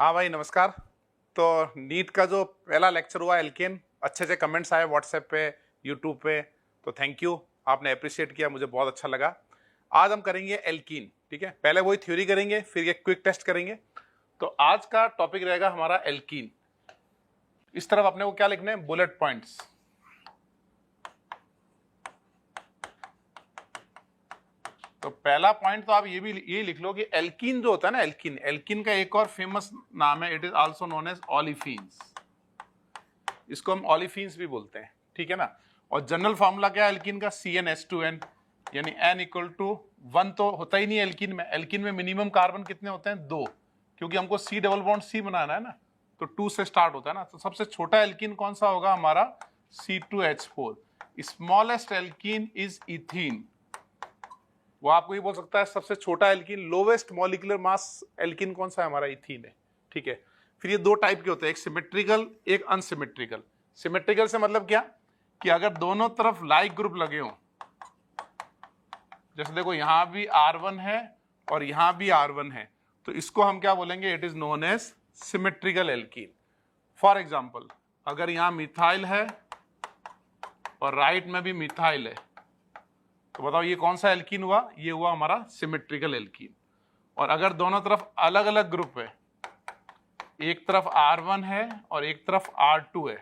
हाँ भाई नमस्कार। तो नीट का जो पहला लेक्चर हुआ एल्केन, अच्छे से कमेंट्स आए व्हाट्सएप पे, यूट्यूब पे, तो थैंक यू, आपने अप्रिशिएट किया, मुझे बहुत अच्छा लगा। आज हम करेंगे एल्कीन, ठीक है। पहले वही थ्योरी करेंगे, फिर एक क्विक टेस्ट करेंगे। तो आज का टॉपिक रहेगा हमारा एल्कीन। इस तरफ अपने को क्या लिखने हैं, बुलेट पॉइंट्स। तो पहला पॉइंट तो आप ये लिख लो कि एल्कीन जो होता है ना, एल्कीन का एक और फेमस नाम है, it is also known as olefins. इसको हम ऑलिफिन्स भी बोलते हैं, ठीक है ना। और जनरल फॉर्मूला क्या है एल्कीन का, CnH2n, यानी N=1 तो होता ही नहीं है एल्कीन में। एल्कीन में मिनिमम कार्बन कितने होते हैं, 2, क्योंकि हमको C डबल बॉन्ड C बनाना है ना, तो 2 से स्टार्ट होता है ना। तो सबसे छोटा एल्कीन कौन सा होगा हमारा, C2H4। Smallest alkene is ethene, वो आपको ये बोल सकता है सबसे छोटा alkene. Lowest molecular mass alkene कौन सा है हमारा, इथीन है, ठीक है। फिर ये दो टाइप के होते हैं, एक सिमेट्रिकल, एक अनसिमेट्रिकल। सिमेट्रिकल से मतलब क्या, कि अगर दोनों तरफ लाइक ग्रुप लगे हों, जैसे देखो यहां भी R1 है और यहां भी R1 है, तो इसको हम क्या बोलेंगे, it is known as symmetrical alkene. For example, अगर यहां मिथाइल है और राइट में भी मिथाइल है, तो बताओ ये कौन सा एल्कीन हुआ, ये हुआ हमारा सिमेट्रिकल एल्कीन। और अगर दोनों तरफ अलग अलग ग्रुप है, एक तरफ R1 है और एक तरफ R2 है,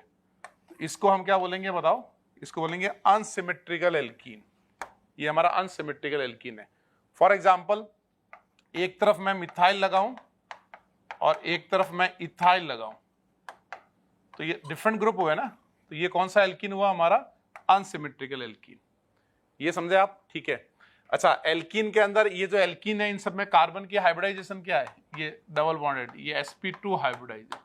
तो इसको हम क्या बोलेंगे बताओ, इसको बोलेंगे अनसिमेट्रिकल एल्कीन। ये हमारा अनसिमेट्रिकल एल्कीन है। फॉर एग्जाम्पल, एक तरफ मैं मिथाइल लगाऊं और एक तरफ मैं इथाइल लगाऊं, तो ये डिफरेंट ग्रुप हुए ना, तो ये कौन सा एल्कीन हुआ हमारा, अनसिमेट्रिकल एल्कीन। ये समझे आप, ठीक है। अच्छा, एल्कीन के अंदर ये जो एल्कीन है, इन सब में कार्बन की हाइब्रिडाइजेशन क्या है, ये डबल बॉन्डेड, ये sp2 हाइब्रिडाइजेशन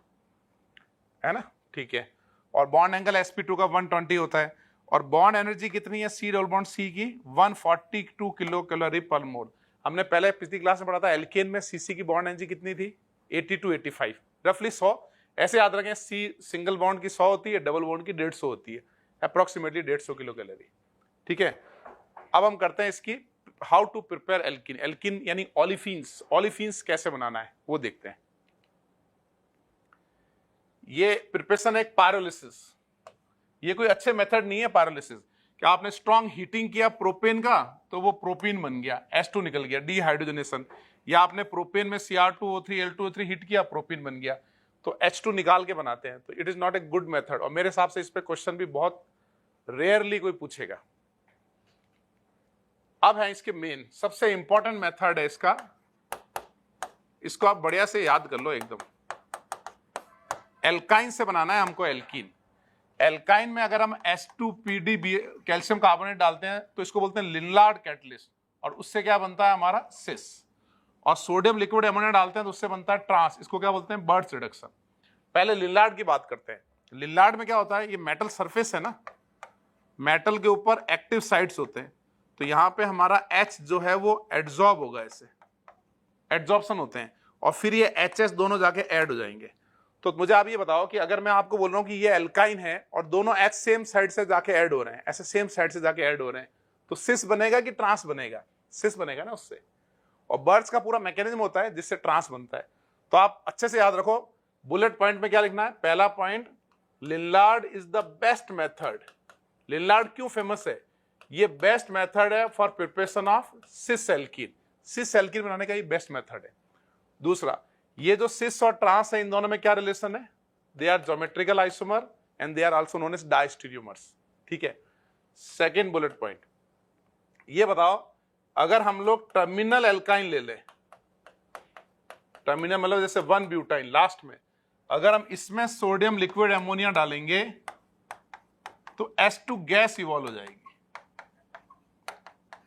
है ना, ठीक है। और बॉन्ड एंगल sp2 का 120 होता है। और बॉन्ड एनर्जी कितनी है C डबल बॉन्ड C की, 142 किलो कैलोरी पर मोल। हमने पहले पिछली क्लास में पढ़ा था एल्केन में CC की बॉन्ड एनर्जी कितनी थी, 80 to 85, रफली 100। ऐसे याद रखें, C सिंगल बॉन्ड की 100 होती है, डबल बॉन्ड की 150 होती है, अप्रोक्सीमेटली 150 किलो कैलोरी, ठीक है। अब हम करते हैं इसकी how to prepare alkene. Alkene यानी ऑलिफिन्स, ऑलिफिन्स कैसे बनाना है वो देखते हैं। ये प्रिपरेशन है एक पायरोलिसिस। ये कोई अच्छे मेथड नहीं है पायरोलिसिस। क्या आपने स्ट्रॉन्ग हीटिंग किया प्रोपेन का, तो वो प्रोपीन बन गया, H2 निकल गया, डीहाइड्रोजनेशन। या आपने प्रोपेन में Cr2O3 L2O3 हीट किया, प्रोपीन बन गया, तो H2 निकाल के बनाते हैं। तो it is not a good method, और मेरे हिसाब से इस पे क्वेश्चन भी बहुत रेयरली कोई पूछेगा। अब है इसके मेन सबसे इंपॉर्टेंट मेथड है इसका, इसको आप बढ़िया से याद कर लो एकदम। एल्काइन से बनाना है हमको एल्कीन। एल्काइन में अगर हम H2PD कैल्शियम कार्बोनेट डालते हैं, तो इसको बोलते हैं लिनलार्ड कैटलिस्ट, और उससे क्या बनता है हमारा सिस। और सोडियम लिक्विड अमोनिया डालते हैं तो उससे बनता है ट्रांस, इसको क्या बोलते हैं, बर्ड्स रिडक्शन। पहले लिनलार्ड की बात करते हैं। लिनलार्ड में क्या होता है, ये मेटल सरफेस है ना, मेटल के ऊपर एक्टिव साइट्स होते हैं, तो यहां पे हमारा H जो है वो एड्सॉर्ब होगा, ऐसे एड्सॉर्प्शन होते हैं, और फिर ये HS दोनों जाके ऐड हो जाएंगे। तो मुझे आप ये बताओ कि अगर मैं आपको बोल रहा हूं कि ये एल्काइन है और दोनों H सेम साइड से जाके ऐड हो रहे हैं, ऐसे सेम साइड से जाके ऐड हो रहे हैं, तो सिस बनेगा कि ट्रांस बनेगा, सिस बनेगा ना उससे। और बर्ड्स का पूरा मैकेनिज्म होता है जिससे ट्रांस बनता है। तो आप अच्छे से याद रखो, बुलेट पॉइंट में क्या लिखना है, पहला point, Lindlar is the best method. Lindlar क्यों फेमस है, ये बेस्ट मेथड है for preparation of cis alkene. Cis alkene बनाने का ये बेस्ट मेथड है। दूसरा, ये जो सिस और ट्रांस है, इन दोनों में क्या रिलेशन है, they are geometrical isomer and they are also known as diastereomers, ठीक है। सेकेंड बुलेट पॉइंट, ये बताओ, अगर हम लोग टर्मिनल एल्काइन ले लें, टर्मिनल मतलब जैसे 1 ब्यूटाइन लास्ट में, अगर हम इसमें सोडियम लिक्विड अमोनिया डालेंगे, तो H2 गैस इवॉल्व हो जाएगी,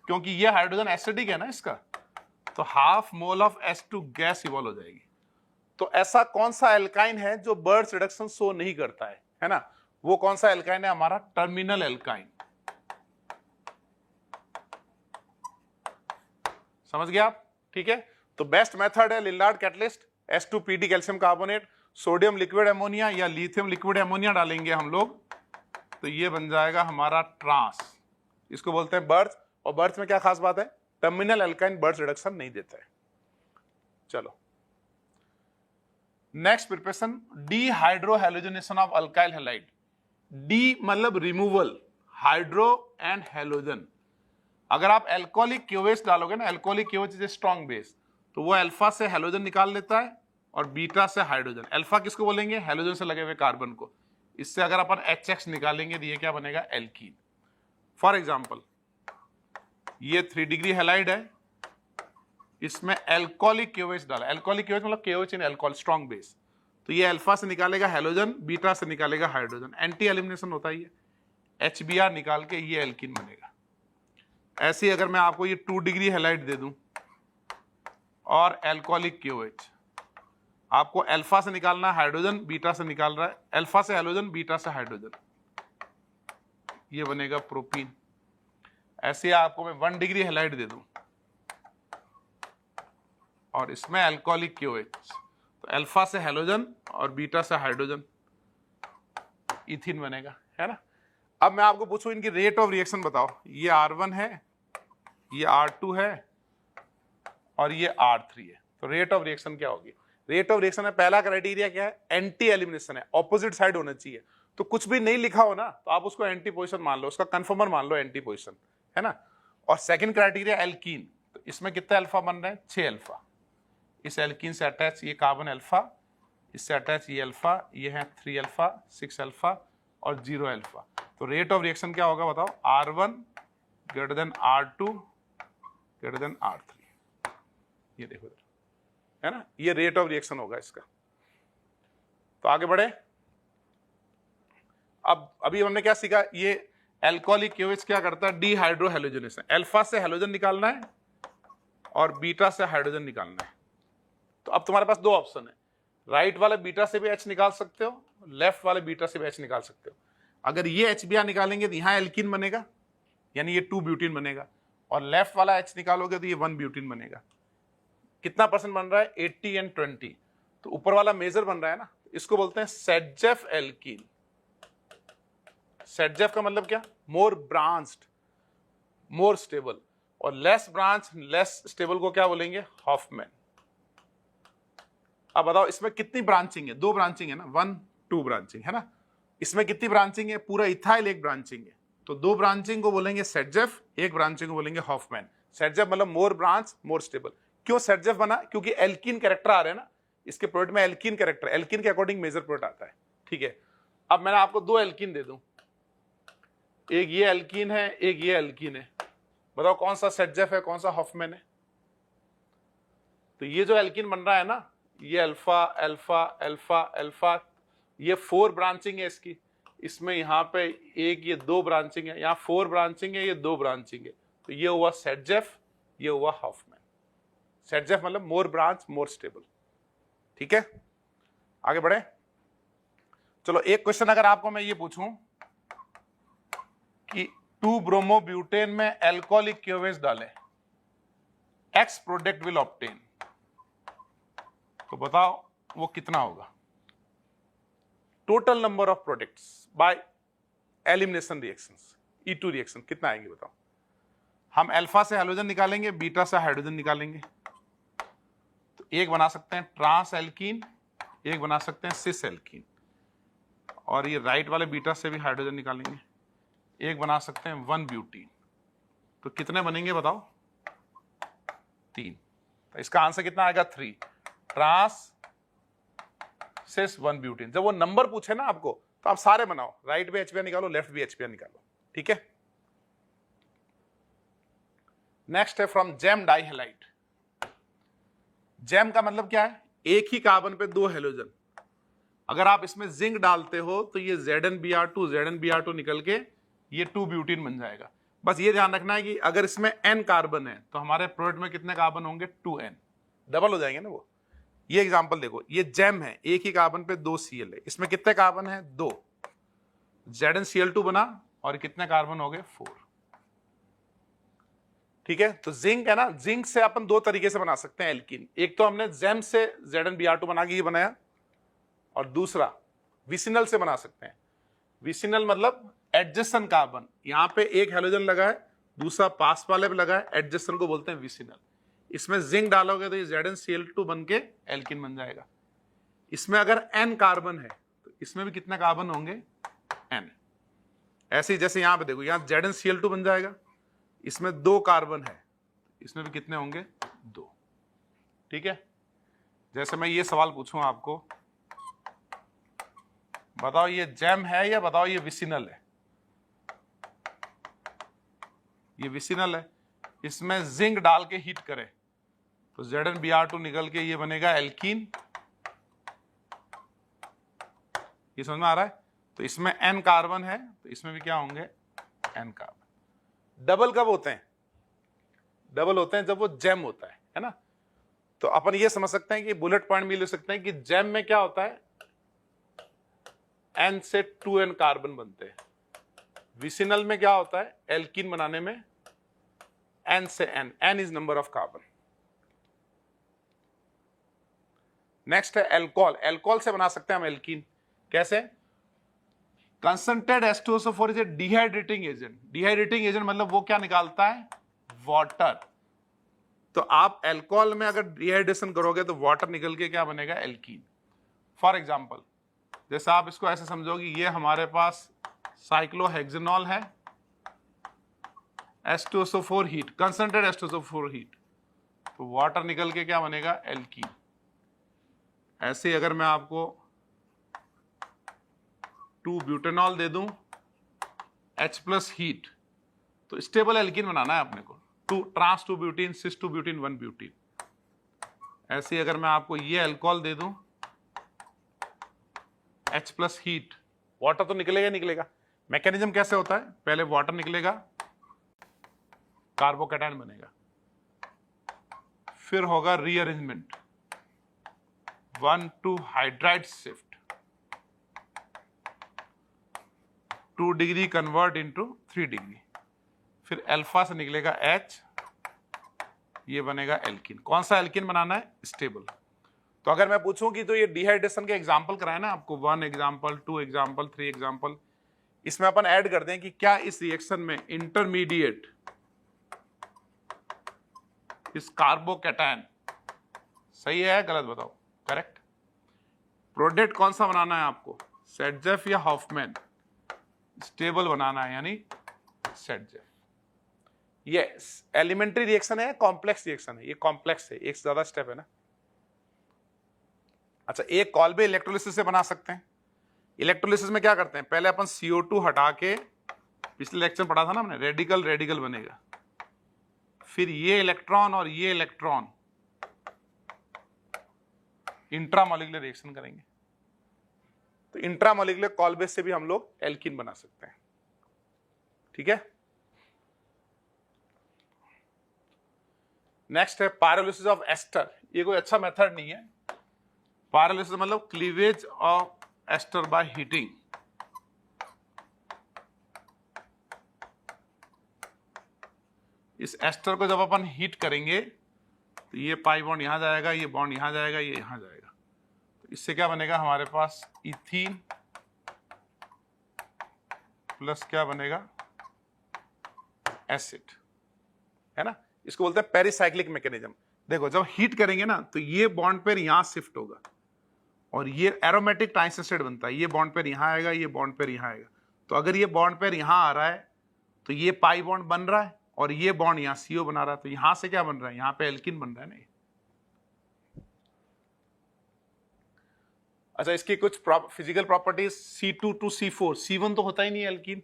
क्योंकि ये हाइड्रोजन एसिडिक है ना इसका, तो half mole of H2 gas evolve हो जाएगी। तो ऐसा कौन सा एल्काइन है जो बर्ड्स रिडक्शन शो नहीं करता है ना, वो कौन सा एल्काइन है हमारा, टर्मिनल एल्काइन। समझ गया आप, ठीक है। तो बेस्ट मेथड है Lindlar catalyst, H2PD calcium carbonate, sodium liquid ammonia या लिथियम लिक्विड अमोनिया डालेंगे हम लोग, तो ये बन जाएगा हमारा ट्रांस, इसको बोलते हैं बर्ड्स। और बर्ड्स में क्या खास बात है, टर्मिनल एल्काइन बर्ड्स रिडक्शन नहीं देता है। चलो next preparation, dehydrohalogenation of alkyl halide. De मतलब रिमूवल, हाइड्रो एंड हैलोजन। अगर आप एल्कोहलिक क्यूएच डालोगे ना, alcoholic KOH is a strong base, तो वो अल्फा से हैलोजन निकाल लेता है और बीटा से हाइड्रोजन। अल्फा किसको बोलेंगे? हैलोजन से लगे हुए कार्बन को। इससे अगर अपन HX निकालेंगे तो ये क्या बनेगा? एल्कीन। फॉर एग्जाम्पल ये 3 डिग्री हैलाइड है, इसमें एल्कोहलिक क्यूएच डाला। एल्कोहलिक क्यूएच मतलब क्यूएच इन अल्कोहल, स्ट्रॉन्ग बेस। तो ये अल्फा से निकालेगा हैलोजन, बीटा से निकालेगा हाइड्रोजन। एंटी एलिमिनेशन होता है ये, HBr निकाल के ये एल्कीन बनेगा। ऐसे ही अगर मैं आपको ये 2 डिग्री हैलाइड दे दूं और एल्कोहलिक क्यूएच, आपको अल्फा से निकालना है हाइड्रोजन, बीटा से निकाल रहा है, अल्फा से हैलोजन, बीटा से हाइड्रोजन, ये बनेगा प्रोपीन। ऐसे आपको मैं 1 डिग्री हैलाइड दे दूं और इसमें एल्कोहलिक क्यूएच, तो अल्फा से हैलोजन और बीटा से हाइड्रोजन, इथिन बनेगा, है ना। अब मैं आपको पूछूं इनकी रेट ऑफ रिएक्शन बताओ। ये R1 है, ये R2 है और ये R3 है। तो रेट ऑफ रिएक्शन क्या होगी? रेट ऑफ रिएक्शन में पहला क्राइटेरिया क्या है? एंटी एलिमिनेशन है, ऑपोजिट साइड होना चाहिए। तो कुछ भी नहीं लिखा हो ना तो आप उसको एंटी पोजीशन मान लो, उसका कंफर्मर मान लो एंटी पोजीशन, है ना। और सेकंड क्राइटेरिया एल्कीन, तो इसमें कितने अल्फा बन रहे हैं? 6 अल्फा। इस एल्कीन से अटैच ये कार्बन अल्फा, इससे अटैच ये अल्फा, ये है 3 अल्फा, 6 अल्फा और 0 अल्फा। तो रेट ऑफ रिएक्शन क्या होगा बताओ? R1 greater than R2 greater than R3। ये देखो, है ना, ये रेट ऑफ रिएक्शन होगा इसका। तो आगे बढ़े। अब अभी हमने क्या सीखा? ये एल्कोहलिक क्यूएच क्या करता है? डीहाइड्रोहैलोजनेशन। अल्फा से हैलोजन निकालना है और बीटा से हाइड्रोजन निकालना है। तो अब तुम्हारे पास 2 ऑप्शन है, राइट वाले बीटा से भी H निकाल सकते हो, लेफ्ट वाले बीटा से भी H निकाल सकते हो। अगर ये HBr निकालेंगे तो यहां एल्कीन बनेगा, यानी ये 2 ब्यूटीन बनेगा, और लेफ्ट वाला H निकालोगे तो ये 1 ब्यूटीन बनेगा। कितना परसेंट बन रहा है? 80 एंड 20। तो ऊपर वाला मेजर बन रहा है ना, इसको बोलते हैं सेडजेफ एल्कीन। सेडजेफ का मतलब क्या? मोर ब्रांच्ड, मोर स्टेबल। और लेस ब्रांच, लेस स्टेबल को क्या बोलेंगे? हॉफमैन। अब बताओ इसमें कितनी ब्रांचिंग है? 2 ब्रांचिंग है ना, 1 2 ब्रांचिंग है ना। इसमें कितनी ब्रांचिंग है? पूरा इथाइल 1 ब्रांचिंग है। तो 2 ब्रांचिंग को बोलेंगे सेडजेफ, 1 ब्रांचिंग को बोलेंगे हॉफमैन। सेडजेफ मतलब मोर ब्रांच, मोर स्टेबल। क्यों सेडजेफ बना? क्योंकि एल्कीन कैरेक्टर आ रहे हैं ना, इसके प्रोडक्ट में एल्कीन कैरेक्टर, एल्कीन के अकॉर्डिंग मेजर प्रोडक्ट आता है, ठीक है। अब मैंने आपको 2 एल्कीन दे दूं, एक ये एल्कीन है, एक ये एल्कीन है, बताओ कौन सा सेडजेफ है, कौन सा हॉफमैन है? तो ये जो एल्कीन बन रहा है ना, ये अल्फा अल्फा अल्फा अल्फा, ये 4 ब्रांचिंग है इसकी, इसमें यहाँ पे एक ये 2 ब्रांचिंग है, यहाँ 4 ब्रांचिंग है, ये 2 ब्रांचिंग है। तो ये हुआ सेडजेफ, ये हुआ हॉफमैन। सेडजेफ मतलब मोर ब्रांच, मोर स्टेबल, ठीक है। आगे बढ़े। चलो एक क्वेश्चन अगर आपको मैं ये पूछूं कि 2 ब्रोमोब्यूटेन में एल्कोहलिक क्यूएच डालें, X प्रोडक्ट विल ऑब्टेन, तो बताओ वो कितना होगा? Total number of products by elimination reactions, E2 reaction कितना आएंगे बताओ? हम अल्फा से हैलोजन निकालेंगे, बीटा से हाइड्रोजन निकालेंगे। तो एक बना सकते हैं ट्रांस एल्कीन, एक बना सकते हैं सिस एल्कीन, और ये राइट वाले बीटा से भी हाइड्रोजन निकालेंगे, एक बना सकते हैं 1 ब्यूटीन। तो कितने बनेंगे बताओ? 3। तो इसका आंसर कितना आएगा? 3 ट्रांस सिस 1 ब्यूटीन। जब वो नंबर पूछे ना आपको तो आप सारे बनाओ, राइट भी HBr निकालो, लेफ्ट भी HBr निकालो, ठीक है। नेक्स्ट है फ्रॉम जेम डाइहैलाइड। जेम का मतलब क्या है? एक ही कार्बन पे 2 हैलोजन। अगर आप इसमें जिंक डालते हो तो ये ZnBr2 निकल के ये 2 ब्यूटीन बन जाएगा। बस ये ध्यान रखना है कि अगर इसमें n कार्बन है तो हमारे प्रोडक्ट में कितने कार्बन होंगे? 2n, डबल हो जाएंगे ना वो। ये एग्जांपल देखो, ये जेम है, एक ही कार्बन पे 2 Cl है, इसमें कितने कार्बन है? 2। ZnCl2 बना और कितने कार्बन हो गए? 4, ठीक है। तो जिंक है ना, जिंक से अपन 2 तरीके से बना सकते हैं एल्कीन। एक तो हमने जेम से ZnBr2 बना के ये बनाया, और दूसरा विसिनल से बना सकते हैं। विसिनल मतलब एडजेसेंट कार्बन, यहां पे एक हैलोजन लगा है, दूसरा पास वाले पे लगा है, एडजेसेंट को बोलते हैं विसिनल। इसमें जिंक डालोगे तो ये ZnCl2 बन के एल्कीन बन जाएगा। इसमें अगर n कार्बन है तो इसमें भी कितने कार्बन होंगे, n। ऐसे ही जैसे यहां पे देखो, यहां ZnCl2 बन जाएगा, इसमें 2 कार्बन है, इसमें भी कितने होंगे, 2। ठीक है, जैसे मैं ये सवाल पूछूं आपको, बताओ ये जैम है या बताओ ये विसिनल है। ये विसिनल है, इसमें जिंक डाल के हीट करें तो ZnBr2 निकल के ये बनेगा एल्कीन। ये समझ में आ रहा है। तो इसमें n कार्बन है तो इसमें भी क्या होंगे, n कार्बन। डबल कब होते हैं, डबल होते हैं जब वो जैम होता है ना। तो अपन ये समझ सकते हैं कि बुलेट पॉइंट भी ले सकते हैं कि जैम में क्या होता है, n से 2n कार्बन बनते हैं। विसिनल में क्या होता है, एल्कीन बनाने में n से n is number of carbon. Next है एल्कोहल। एल्कोहल से बना सकते हैं हम एल्कीन। कैसे, concentrated H2SO4 is a dehydrating agent. Dehydrating agent मतलब वो क्या निकालता है, वाटर। तो आप एल्कोहल में अगर डिहाइड्रेशन करोगे तो वाटर निकल के क्या बनेगा, एल्कीन। फॉर एग्जांपल, जैसे आप इसको ऐसे समझोगे, ये हमारे पास साइक्लोहेक्सेनॉल है, H2SO4 heat, concentrated H2SO4 heat, तो वाटर निकल के क्या बनेगा, एल्कीन। ऐसे अगर मैं आपको 2-ब्यूटेनॉल दे दूं H+ हीट, तो स्टेबल एल्कीन बनाना है अपने को, ट्रांस 2 ब्यूटीन, सिस 2 ब्यूटीन, 1 ब्यूटीन। ऐसे ही अगर मैं आपको ये अल्कोहल दे दूं H+ हीट, वाटर तो निकलेगा निकलेगा। मैकेनिज्म कैसे होता है, पहले वाटर निकलेगा, कार्बोकैटायन बनेगा, फिर होगा rearrangement, 1 to hydride shift, 2 degree convert into 3 degree, फिर अल्फा से निकलेगा H, ये बनेगा एल्कीन। कौन सा एल्कीन बनाना है, स्टेबल। तो अगर मैं पूछूं कि तो ये डिहाइड्रेशन के एग्जांपल कराए ना आपको, 1 एग्जांपल, 2 एग्जांपल, 3 एग्जांपल, इसमें अपन ऐड कर दें कि क्या इस रिएक्शन में इंटरमीडिएट इस कार्बोकैटायन सही है गलत, बताओ। करेक्ट। प्रोडक्ट कौन सा बनाना है आपको, सेटजेफ या हॉफमैन, स्टेबल बनाना है यानी सेटजेफ। ये एलिमेंट्री रिएक्शन है, कॉम्प्लेक्स रिएक्शन है, ये कॉम्प्लेक्स है, एक से ज्यादा स्टेप है ना। अच्छा, एक कॉल्बे इलेक्ट्रोलिसिस से बना सकते हैं। इलेक्ट्रोलिसिस में क्या करते हैं, पहले अपन CO2 हटा के, पिछले लेक्चर पढ़ा था ना हमने, रेडिकल रेडिकल बनेगा, फिर ये इलेक्ट्रॉन और ये इलेक्ट्रॉन इंट्रामॉलिक्यूलर रिएक्शन करेंगे। तो इंट्रामॉलिक्यूलर कॉल्बेस से भी हम लोग एल्कीन बना सकते हैं। ठीक है। नेक्स्ट है पायरोलिसिस ऑफ एस्टर। ये कोई अच्छा मेथड नहीं है। पायरोलिसिस मतलब cleavage of ester by heating. इस एस्टर को जब अपन हीट करेंगे तो ये पाई बॉन्ड यहां जाएगा, ये बॉन्ड यहां जाएगा, ये यहां जाएगा, तो इससे क्या बनेगा हमारे पास, इथीन प्लस क्या बनेगा, एसिड, है ना। इसको बोलते हैं पेरिसाइक्लिक मैकेनिज्म। देखो जब हीट करेंगे ना तो ये बॉन्ड पेयर यहां शिफ्ट होगा और ये एरोमेटिक ट्रांजिस्टर बनता है, ये बॉन्ड पेयर यहां आएगा, ये बॉन्ड पेयर यहां आएगा। तो अगर ये बॉन्ड पेयर यहां आ रहा है तो ये पाई बॉन्ड बन रहा है और ये बॉन्ड यहां CO बना रहा है, तो यहां से क्या बन रहा है, यहां पे एल्कीन बन रहा है ना। अच्छा, इसकी कुछ physical properties, C2 to C4, C1 तो होता ही नहीं एल्कीन,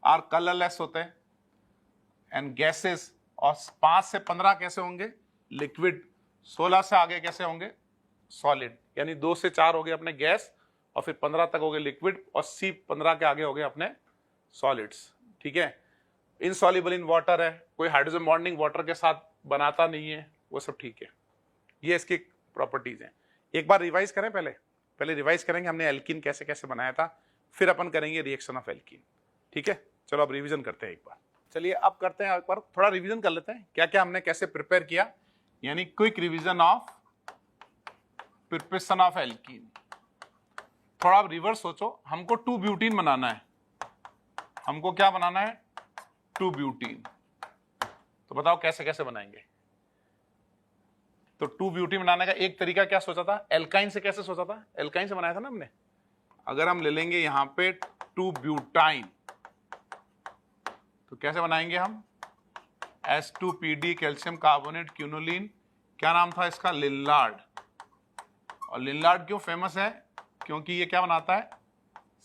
आर कलरलेस होते हैं, एंड गैसेस, और 5 से 15 कैसे होंगे, लिक्विड, 16 से आगे कैसे होंगे, सॉलिड, यानी 2 से 4 हो गए अपने गैस, और फिर 15 तक हो गए लिक्विड, और C15 के आगे हो गए अपने सॉलिड्स। ठीक है। इनसॉल्युबल इन वाटर है, कोई हाइड्रोजन बॉन्डिंग वाटर के साथ बनाता नहीं है, वो सब ठीक है। ये इसकी प्रॉपर्टीज हैं। एक बार रिवाइज करें, पहले रिवाइज करेंगे हमने एल्कीन कैसे कैसे बनाया था, फिर अपन करेंगे रिएक्शन ऑफ एल्कीन। ठीक है, चलो अब रिवीजन करते हैं एक बार। चलिए अब करते हैं, एक बार थोड़ा रिवीजन कर लेते हैं क्या क्या हमने कैसे प्रिपेयर किया, यानी quick revision of preparation of alkene. थोड़ा अब रिवर्स सोचो, हमको 2 ब्यूटीन बनाना है, हमको क्या बनाना है, 2 ब्यूटीन। तो बताओ कैसे कैसे बनाएंगे। तो 2 ब्यूटीन बनाने का एक तरीका क्या सोचा था, एल्काइन से कैसे सोचा था, एल्काइन से बनाया था ना हमने। अगर हम ले लेंगे यहां पे 2 ब्यूटाइन, तो कैसे बनाएंगे हम, S2PD कैल्शियम कार्बोनेट क्यूनोलिन, क्या नाम था इसका, लिनलार्ड। और लिनलार्ड क्यों फेमस है, क्योंकि ये क्या बनाता है,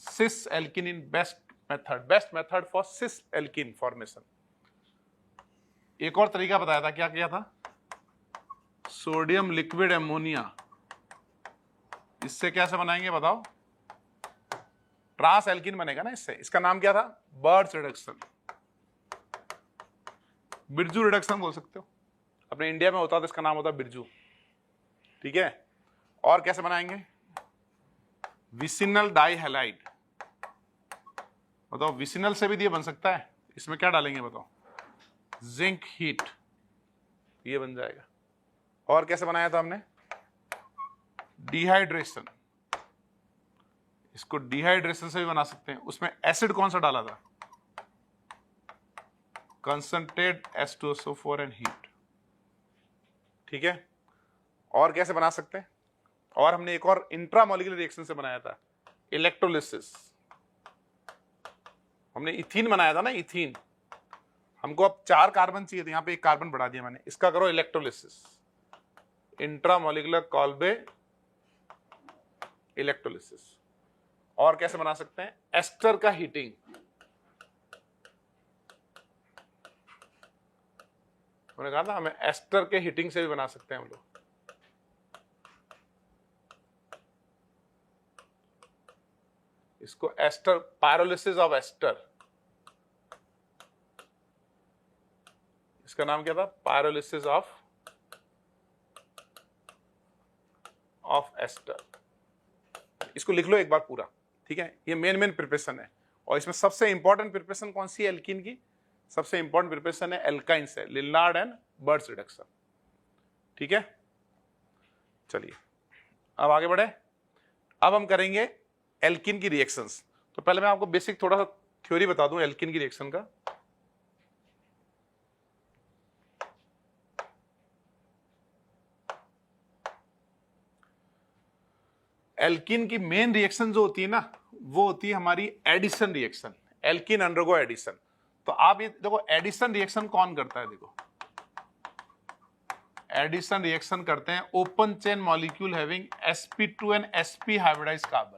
cis alkene in best method for cis alkene formation. एक और तरीका बताया था, क्या किया था, सोडियम लिक्विड एमोनिया, इससे कैसे बनाएंगे बताओ, ट्रांस एल्किन बनेगा ना इससे। इसका नाम क्या था, बर्ड्स रिडक्शन, बिरजू रिडक्शन बोल सकते हो। अपने इंडिया में होता तो इसका नाम होता बिरजू, ठीक है। और कैसे बनाएंगे, विसिनल डाइहैलाइड, बताओ विसिनल से भी ये बन सकता है, इसमें क्या डालेंगे बताओ, जिंक हीट, ये बन जाएगा। और कैसे बनाया था हमने, डिहाइड्रेशन, इसको डिहाइड्रेशन से भी बना सकते हैं। उसमें एसिड कौन सा डाला था, कंसंट्रेट H2SO4 एंड हीट, ठीक है। और कैसे बना सकते हैं, और हमने एक और इंट्रामोलिकुलर रिएक्शन से बनाया था, इलेक्ट्रोलिसिस। हमने इथीन बनाया था ना, इथीन, हमको अब 4 कार्बन चाहिए थे, यहां पे 1 कार्बन बढ़ा दिया मैंने, इसका करो इलेक्ट्रोलिसिस, इंट्रामोलिकुलर कॉल्बे इलेक्ट्रोलिसिस। और कैसे बना सकते हैं, एस्टर का हीटिंग, मैंने कहा था हमें एस्टर के हीटिंग से भी बना सकते हैं हम लोग। इसको एस्टर, पायरोलिसिस ऑफ एस्टर, इसका नाम क्या था, पायरोलिसिस ऑफ एस्टर। इसको लिख लो एक बार पूरा, ठीक है। ये मेन प्रिपरेशन है, और इसमें सबसे इंपॉर्टेंट प्रिपरेशन कौन सी है एल्कीन की, सबसे इंपॉर्टेंट प्रिपरेशन है एल्काइन से, लिनलार्ड एंड बर्ड्स रिडक्शन, ठीक है। चलिए अब आगे बढ़े, अब हम करेंगे एल्कीन की रिएक्शंस। तो पहले मैं आपको बेसिक थोड़ा सा थ्योरी बता दूं एल्कीन की रिएक्शन का। एल्कीन की मेन रिएक्शन जो होती है ना, वो होती है हमारी addition reaction, alkene undergo addition. तो आप ये देखो, एडिशन रिएक्शन कौन करता है, देखो एडिशन रिएक्शन करते हैं open chain molecule having sp2 and sp hybridised carbon.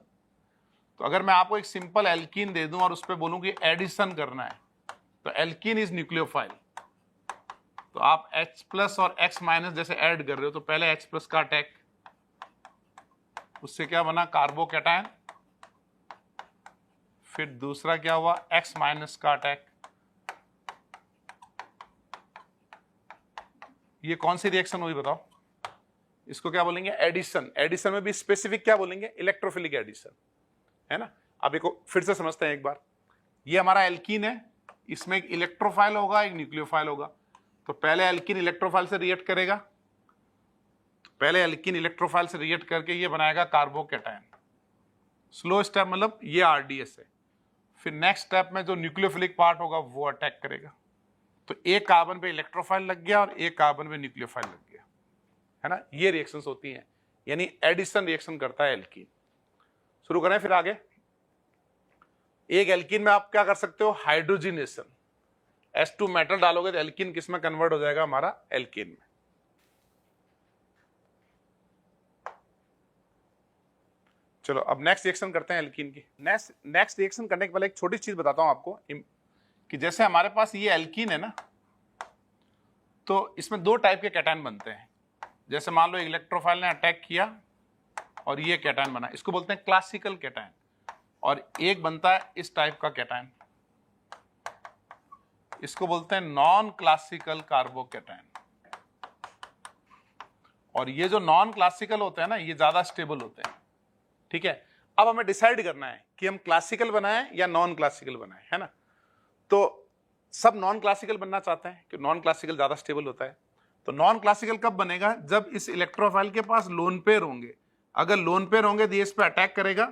तो अगर मैं आपको एक सिंपल एल्कीन दे दूं और उस पर बोलूं कि एडिशन करना है, तो एल्कीन इज न्यूक्लियोफाइल, तो आप H+ और X- जैसे ऐड कर रहे हो, तो पहले H+ का अटैक, उससे क्या बना, कार्बोकैटायन, फिर दूसरा क्या हुआ, X- का अटैक। ये कौन सी रिएक्शन हुई बताओ, इसको क्या बोलेंगे, एडिशन। एडिशन में भी स्पेसिफिक क्या बोलेंगे, इलेक्ट्रोफिलिक एडिशन, है ना। अब इसको फिर से समझते हैं एक बार। ये हमारा एल्कीन है, इसमें एक इलेक्ट्रोफाइल होगा, एक न्यूक्लियोफाइल होगा। तो पहले एल्कीन इलेक्ट्रोफाइल से रिएक्ट करेगा, पहले एल्कीन इलेक्ट्रोफाइल से रिएक्ट करके ये बनाएगा कार्बोकैटायन, स्लो स्टेप मतलब ये RDS है। फिर नेक्स्ट स्टेप में जो न्यूक्लियोफिलिक पार्ट होगा वो अटैक करेगा। तो एक कार्बन पे इलेक्ट्रोफाइल लग गया और एक कार्बन पे न्यूक्लियोफाइल लग गया, है ना। ये रिएक्शंस होती हैं, यानी एडिशन रिएक्शन करता है एल्कीन। शुरू करें फिर आगे। एक एल्कीन में आप क्या कर सकते हो, हाइड्रोजिनेशन, H2 मेटल डालोगे तो एल्कीन किस में कन्वर्ट हो जाएगा, हमारा एल्कीन में। चलो अब नेक्स्ट रिएक्शन करते हैं एल्कीन की। नेक्स्ट रिएक्शन करने के पहले एक छोटी चीज बताता हूं आपको, कि जैसे हमारे पास ये एल्कीन है ना, तो इसमें 2 टाइप के कैटायन बनते हैं। जैसे मान लो इलेक्ट्रोफाइल ने अटैक किया और ये कैटायन बना, इसको बोलते हैं क्लासिकल कैटायन। और एक बनता है इस टाइप का कैटायन, इसको बोलते हैं नॉन क्लासिकल कार्बोकैटायन। और ये जो नॉन क्लासिकल होते हैं ना, ये ज्यादा स्टेबल होते हैं, ठीक है। अब हमें डिसाइड करना है कि हम क्लासिकल बनाएं या नॉन क्लासिकल बनाएं, है ना। तो सब नॉन क्लासिकल बनना चाहते हैं कि नॉन क्लासिकल ज्यादा स्टेबल होता है। तो नॉन क्लासिकल कब बनेगा, जब इस इलेक्ट्रोफाइल के पास लोन पेयर होंगे। अगर लोन पेयर होंगे तो ये इस पे अटैक करेगा,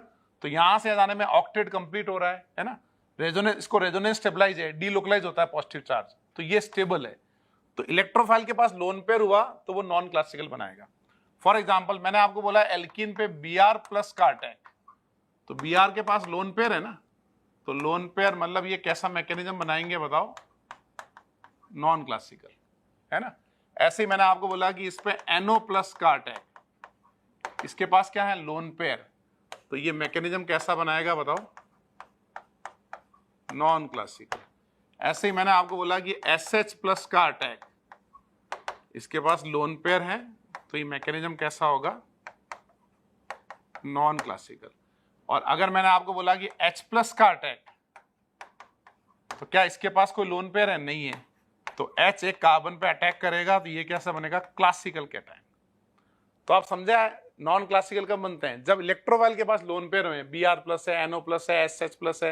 तो यहां से जाने में ऑक्टेट कंप्लीट हो रहा है ना। रेजोनेंस, इसको रेजोनेंस स्टेबलाइज है, डीलोकलाइज होता है पॉजिटिव चार्ज, तो ये स्टेबल है। तो इलेक्ट्रोफाइल के पास लोन पेयर हुआ तो वो नॉन क्लासिकल बनाएगा। फॉर एग्जाम्पल मैंने आपको बोला एल्कीन पे Br प्लस का अटैक, तो Br के पास लोन पेयर है ना, तो लोन पेयर मतलब ये कैसा मैकेनिज्म बनाएंगे बताओ, नॉन क्लासिकल, है ना। ऐसे ही मैंने आपको बोला कि इस पे NO प्लस का अटैक, इसके पास क्या है, लोन पेयर, तो ये मैकेनिज्म कैसा बनाएगा बताओ, नॉन क्लासिकल। ऐसे ही मैंने आपको बोला कि SH प्लस का अटैक, इसके पास लोन पेयर है, तो ये मैकेनिज्म कैसा होगा, नॉन क्लासिकल। और अगर मैंने आपको बोला कि H प्लस का अटैक, तो क्या इसके पास कोई लोन पेयर है, नहीं है, तो H एक कार्बन पे अटैक करेगा, तो ये कैसा बनेगा, क्लासिकल कैटायन। तो आप समझा नॉन क्लासिकल कब बनते हैं, जब इलेक्ट्रोफाइल के पास लोन पेयर हुए, Br प्लस है, NO प्लस है, SH प्लस है,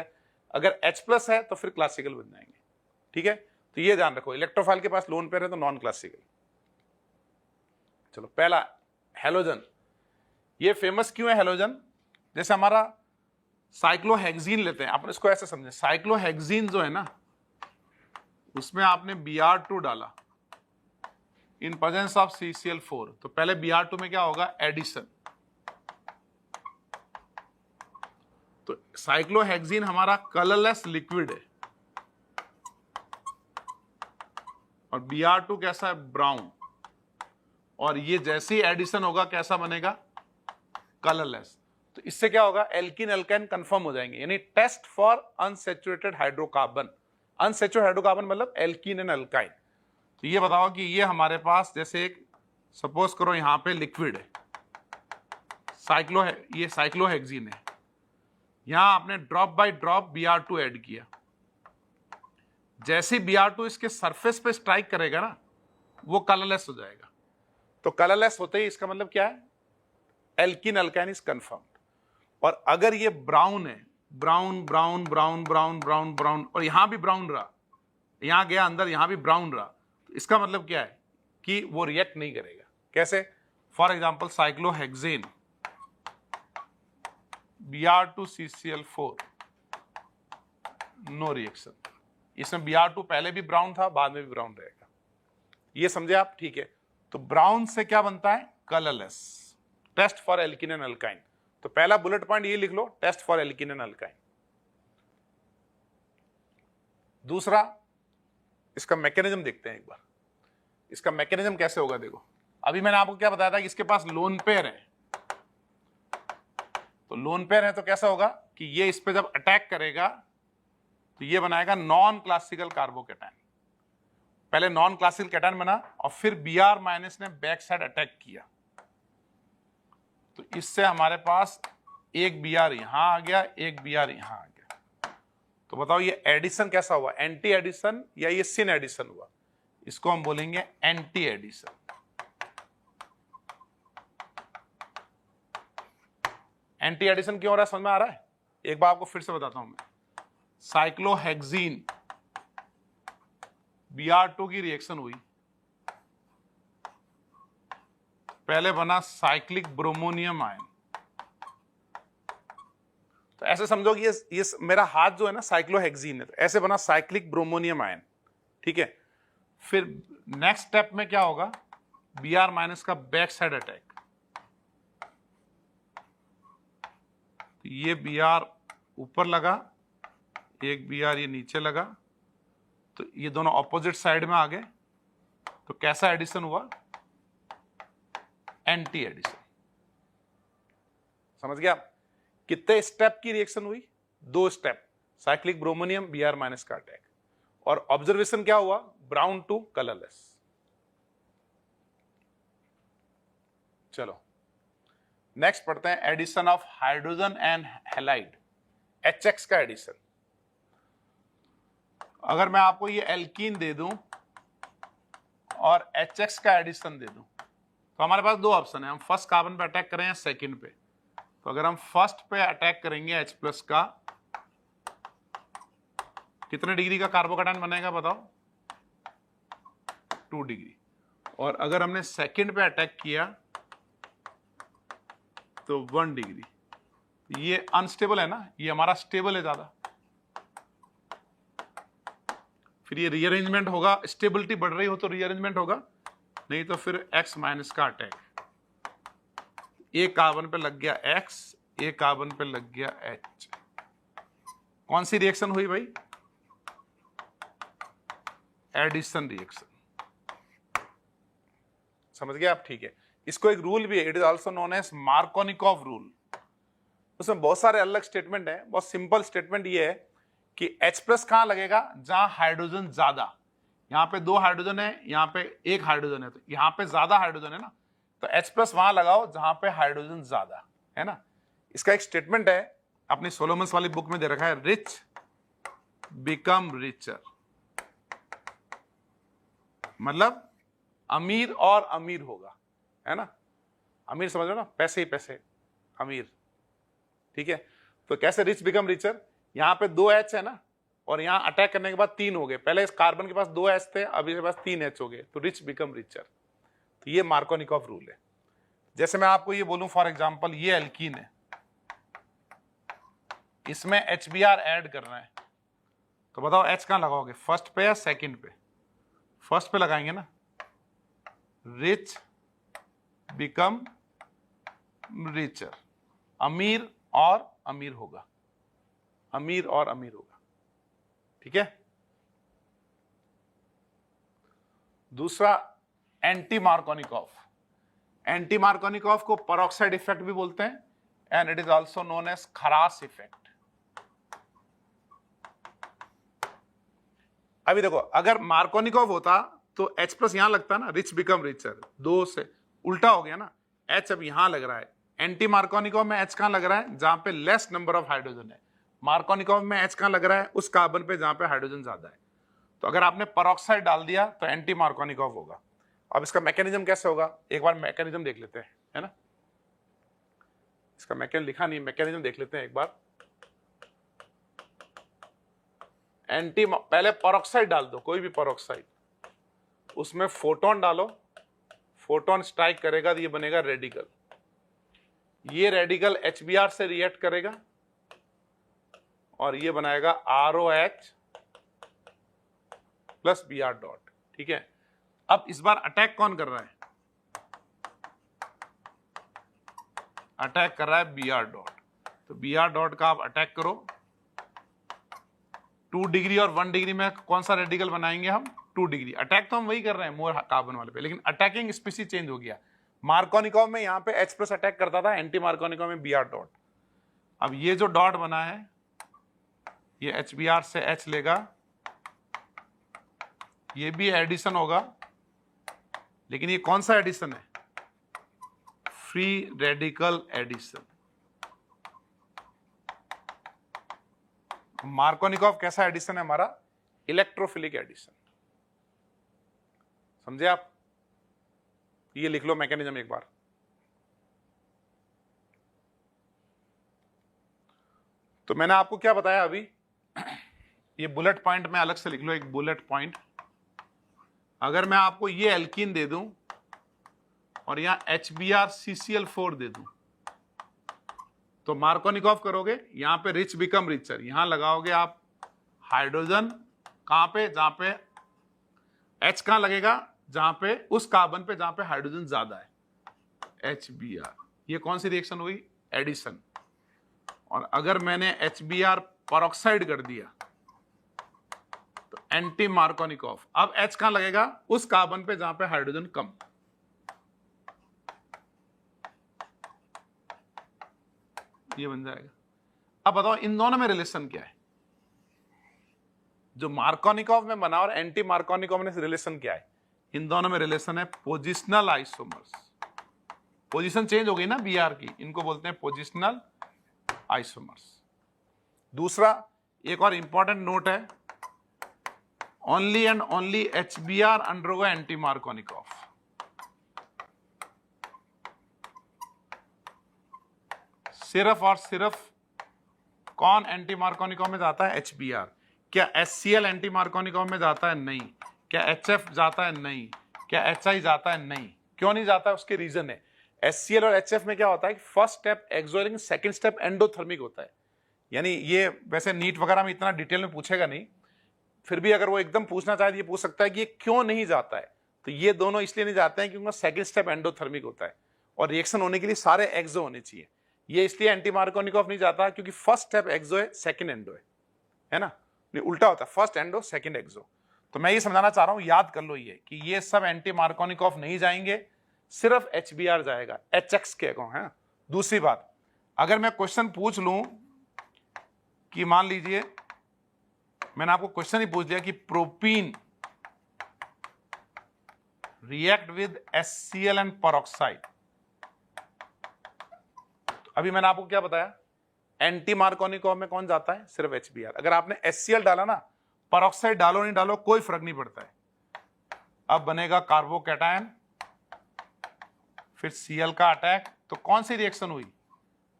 अगर H प्लस है तो फिर क्लासिकल बन जाएंगे, ठीक है। तो ये ध्यान रखो, इलेक्ट्रोफाइल के पास लोन पेयर है तो नॉन क्लासिकल। चलो पहला हेलोजन, ये फेमस क्यों है हेलोजन, जैसे हमारा साइक्लोहेक्सीन लेते हैं, अपन इसको ऐसे समझे, साइक्लोहेक्सीन जो है ना, उसमें आपने Br2 डाला इन प्रेजेंस ऑफ CCl4, तो पहले Br2 में क्या होगा, एडिशन, तो साइक्लोहेक्सीन हमारा कलरलेस लिक्विड है और Br2 कैसा है, ब्राउन, और ये जैसे ही एडिशन होगा कैसा बनेगा, कलरलेस। तो इससे क्या होगा, एल्कीन एल्काइन कंफर्म हो जाएंगे, यानी test for unsaturated hydrocarbon. Unsaturated hydrocarbon मतलब एल्कीन एंड एल्काइन। तो ये बताओ कि ये हमारे पास जैसे एक सपोज करो यहां पे लिक्विड है, ये साइक्लोहेक्सीन है, यहां आपने drop by drop Br2 add किया, जैसे Br2 इसके सरफेस पे स्ट्राइक करेगा ना, वो कलरलेस हो जाएगा। तो कलरलेस होते ही इसका मतलब क्या है, एल्कीन अल्काइन इज कंफर्म्ड। और अगर ये ब्राउन है, brown brown brown brown brown brown, और यहां भी ब्राउन रहा, यहां गया अंदर, यहां भी ब्राउन रहा, तो इसका मतलब क्या है कि वो रिएक्ट नहीं करेगा। कैसे, for example cyclohexane Br2 CCl4, no reaction, इसमें Br2 पहले भी ब्राउन था, बाद में भी ब्राउन रहेगा, ये समझे आप, ठीक है। तो ब्राउन से क्या बनता है, colourless, test for alkene and alkyne. तो पहला बुलेट पॉइंट ये लिख लो, test for alkene and alkyne. दूसरा, इसका मैकेनिज्म देखते हैं एक बार, इसका मैकेनिज्म कैसे होगा। देखो अभी मैंने आपको क्या बताया था कि इसके पास लोन पेयर है, तो लोन पेयर है तो कैसा होगा कि ये इस पे जब अटैक करेगा तो ये बनाएगा नॉन क्लासिकल कार्बोकैटायन। पहले नॉन क्लासिकल कैटायन बना और फिर Br माइनस ने बैक साइड अटैक किया, तो इससे हमारे पास एक Br यहां आ गया, एक Br यहां आ गया। तो बताओ ये एडिशन कैसा हुआ, एंटी एडिशन या ये सिन एडिशन हुआ, इसको हम बोलेंगे एंटी एडिशन। एंटी एडिशन क्यों हो रहा है, समझ में आ रहा है, एक बार आपको फिर से बताता हूं मैं। साइक्लोहेक्सीन Br2 की रिएक्शन हुई, पहले बना साइक्लिक ब्रोमोनियम आयन, तो ऐसे समझो कि ये मेरा हाथ जो है ना साइक्लोहेक्सीन है, तो ऐसे बना साइक्लिक ब्रोमोनियम आयन, ठीक है। फिर नेक्स्ट स्टेप में क्या होगा, Br माइनस का बैक साइड अटैक, तो ये Br ऊपर लगा, एक Br ये नीचे लगा, तो ये दोनों ऑपोजिट साइड में आ गए, तो कैसा एडिशन हुआ, एंटी एडिशन। समझ गया, कितने स्टेप की रिएक्शन हुई, 2 step, cyclic bromonium Br minus का अटैक, और ऑब्जर्वेशन क्या हुआ, ब्राउन टू कलरलेस। चलो नेक्स्ट पढ़ते हैं, addition of hydrogen and halide, HX का एडिशन। अगर मैं आपको ये एल्कीन दे दूं और HX का एडिशन दे दूं, तो हमारे पास 2 ऑप्शन है, हम फर्स्ट कार्बन पे अटैक करें या सेकंड पे। तो अगर हम फर्स्ट पे अटैक करेंगे H प्लस का, कितने डिग्री का कार्बोकैटायन बनेगा बताओ, 2 डिग्री। और अगर हमने सेकंड पे अटैक किया तो 1 डिग्री। ये अनस्टेबल है ना, ये हमारा स्टेबल है ज्यादा। फिर ये रीअरेंजमेंट होगा, स्टेबिलिटी बढ़ रही हो तो रीअरेंजमेंट होगा, नहीं तो फिर X माइनस का अटैक। एक कार्बन पे लग गया X, एक कार्बन पे लग गया H। कौन सी रिएक्शन हुई भाई? Addition reaction. समझ गए आप? ठीक है। इसको एक रूल भी है, it is also known as Markovnikov rule. उसमें बहुत सारे अलग स्टेटमेंट है, बहुत सिंपल स्टेटमेंट ये है कि H प्लस कहां लगेगा? जहां हाइड्रोजन ज्यादा। यहाँ पे 2 हाइड्रोजन है, यहाँ पे 1 हाइड्रोजन है, तो यहाँ पे ज्यादा हाइड्रोजन है ना, तो H प्लस वहां लगाओ जहां पे हाइड्रोजन ज्यादा है ना। इसका एक स्टेटमेंट है, अपनी सोलोमन्स वाली बुक में दे रखा है, रिच बिकम रिचर, मतलब अमीर और अमीर होगा, है ना। अमीर समझ लो ना, पैसे ही पैसे, अमीर। ठीक है, तो कैसे रिच बिकम रिचर? यहां पे 2 H है ना, और यहां अटैक करने के बाद 3 हो गए। पहले इस कार्बन के पास 2 H थे, अभी इसके पास 3 H हो गए, तो रिच बिकम रिचर। तो ये मार्कोनिकॉफ रूल है। जैसे मैं आपको ये बोलूं फॉर एग्जांपल, ये एल्कीन है, इसमें HBr ऐड करना है, तो बताओ H कहां लगाओगे? फर्स्ट पे या सेकंड पे? फर्स्ट पे लगाएंगे ना, रिच बिकम रिचर, अमीर और अमीर होगा, अमीर और अमीर होगा। ठीक है। दूसरा एंटी मार्कोनिकॉफ। एंटी मार्कोनिकॉफ को परऑक्साइड इफेक्ट भी बोलते हैं, and it is also known as Kharasch effect. अभी देखो, अगर मार्कोनिकॉफ होता तो H प्लस यहां लगता ना, रिच बिकम रिचर, 2 से उल्टा हो गया ना, H अब यहां लग रहा है। एंटी मार्कोनिकॉफ में H कहां लग रहा है? जहां पे लेस नंबर ऑफ हाइड्रोजन है। मार्कोनिकॉफ में H कहां लग रहा है? उस कार्बन पे जहां पे हाइड्रोजन ज्यादा है। तो अगर आपने परऑक्साइड डाल दिया तो एंटी मार्कोनिकॉफ होगा। अब इसका मैकेनिज्म कैसे होगा, एक बार मैकेनिज्म देख लेते हैं, है ना। इसका मैकेनिज्म लिखा नहीं, मैकेनिज्म देख लेते हैं एक बार। पहले परऑक्साइड डाल दो, कोई भी परऑक्साइड, उसमें फोटोन डालो, फोटोन स्ट्राइक करेगा तो ये बनेगा रेडिकल। ये रेडिकल HBr से रिएक्ट करेगा और ये बनाएगा ROH प्लस Br डॉट। ठीक है, अब इस बार अटैक कौन कर रहा है? अटैक कर रहा है Br डॉट। तो Br डॉट का आप अटैक करो, 2 डिग्री और 1 डिग्री में कौन सा रेडिकल बनाएंगे हम? 2 डिग्री। अटैक तो हम वही कर रहे हैं मोर कार्बन वाले पे, लेकिन अटैकिंग स्पीशीज चेंज हो गया। मार्कोनिकॉफ में यहाँ पे H प्लस अटैक करता था, एंटी मार्कोनिकॉफ में Br डॉट। अब ये जो डॉट बना है ये HBr से H लेगा, ये भी एडिशन होगा, लेकिन ये कौन सा एडिशन है? Free radical addition. मार्कोनिकॉफ कैसा एडिशन है हमारा? Electrophilic addition. समझे आप? ये लिख लो मैकेनिज्म एक बार। तो मैंने आपको क्या बताया अभी, ये बुलेट पॉइंट में अलग से लिख लो, एक बुलेट पॉइंट। अगर मैं आपको ये एल्कीन दे दूं और यहां HBrCCl4 दे दूं, तो मार्कोनिकॉफ करोगे, यहां पे रिच बिकम रिचर, यहां लगाओगे आप हाइड्रोजन, कहां पे? जहां पे H कहां लगेगा? जहां पे उस कार्बन पे जहां पे हाइड्रोजन ज्यादा है, HBr। ये कौन सी रिएक्शन हुई? एडिशन। और अगर मैंने HBr परऑक्साइड कर दिया तो एंटी मार्कोनिकॉफ। अब H कहां लगेगा? उस कार्बन पे जहां पे हाइड्रोजन कम। ये बन जाएगा। अब बताओ इन दोनों में रिलेशन क्या है? जो मार्कोनिकॉफ में बना और एंटी मार्कोनिकॉफ में रिलेशन क्या है? इन दोनों में रिलेशन है पोजिशनल आइसोमर्स। पोजीशन चेंज हो गई ना Br की, इनको बोलते हैं पोजिशनल आइसोमर्स। दूसरा एक और इंपॉर्टेंट नोट है, only and only HBr undergo anti Markovnikov. सिर्फ और सिर्फ कौन एंटी मार्कोनिकॉफ में जाता है? HBr। क्या HCl एंटी मार्कोनिकॉफ में जाता है? नहीं। क्या HF जाता है? नहीं। क्या HI जाता है? नहीं। क्यों नहीं जाता है? उसके रीजन है। HCl और HF में क्या होता है? First step exothermic, second step endothermic होता है। यानी ये वैसे नीट वगैरह में इतना डिटेल में पूछेगा नहीं, फिर भी अगर वो एकदम पूछना चाहे तो ये पूछ सकता है कि ये क्यों नहीं जाता है। तो ये दोनों इसलिए नहीं जाते हैं क्योंकि सेकंड स्टेप एंडोथर्मिक होता है और रिएक्शन होने के लिए सारे एक्सो होने चाहिए। ये इसलिए एंटी मार्कोनिकॉफ नहीं जाता क्योंकि फर्स्ट स्टेप एक्सो है, सेकंड एंडो है ना, नहीं उल्टा होता है, फर्स्ट एंडो सेकंड एक्सो। तो मैं ये समझाना चाह रहा हूं, याद कर लो ये कि ये सब एंटी मार्कोनिकॉफ नहीं जाएंगे, सिर्फ HBr जाएगा, HX के अकॉर्डिंग है। दूसरी बात, अगर मैं क्वेश्चन पूछ लूं कि मान लीजिए मैंने आपको क्वेश्चन ही पूछ दिया कि propene react with HCl and peroxide, अभी मैंने आपको क्या बताया, एंटी मार्कोनिकॉफ में कौन जाता है, सिर्फ HBr। अगर आपने HCl डाला ना, पेरोक्साइड डालो नहीं डालो कोई फर्क नहीं पड़ता है। अब बनेगा कार्बोकैटायन, फिर Cl का अटैक, तो कौन सी रिएक्शन हुई,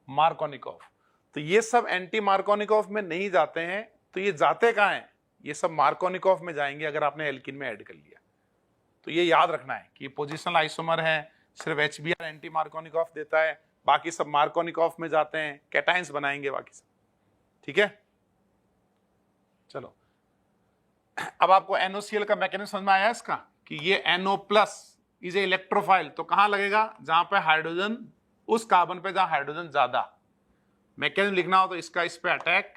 मार्कोनिकॉफ। तो ये सब एंटी मार्कोनिकॉफ में नहीं जाते हैं, तो ये जाते कहां हैं, ये सब मार्कोनिकॉफ में जाएंगे अगर आपने एल्कीन में ऐड कर लिया। तो ये याद रखना है कि पोजिशनल आइसोमर है, सिर्फ HBr एंटी मार्कोनिकॉफ देता है, बाकी सब मार्कोनिकॉफ में जाते हैं, कैटायंस बनाएंगे बाकी सब, ठीक है। चलो अब आपको NOCl का मैकेनिज्म समझ में आया इसका कि ये NO+ इज ए इलेक्ट्रोफाइल, तो कहां लगेगा, जहां पे हाइड्रोजन, उस कार्बन पे जहां हाइड्रोजन ज्यादा। मैकेनिज्म लिखना हो तो इसका इस पे अटैक,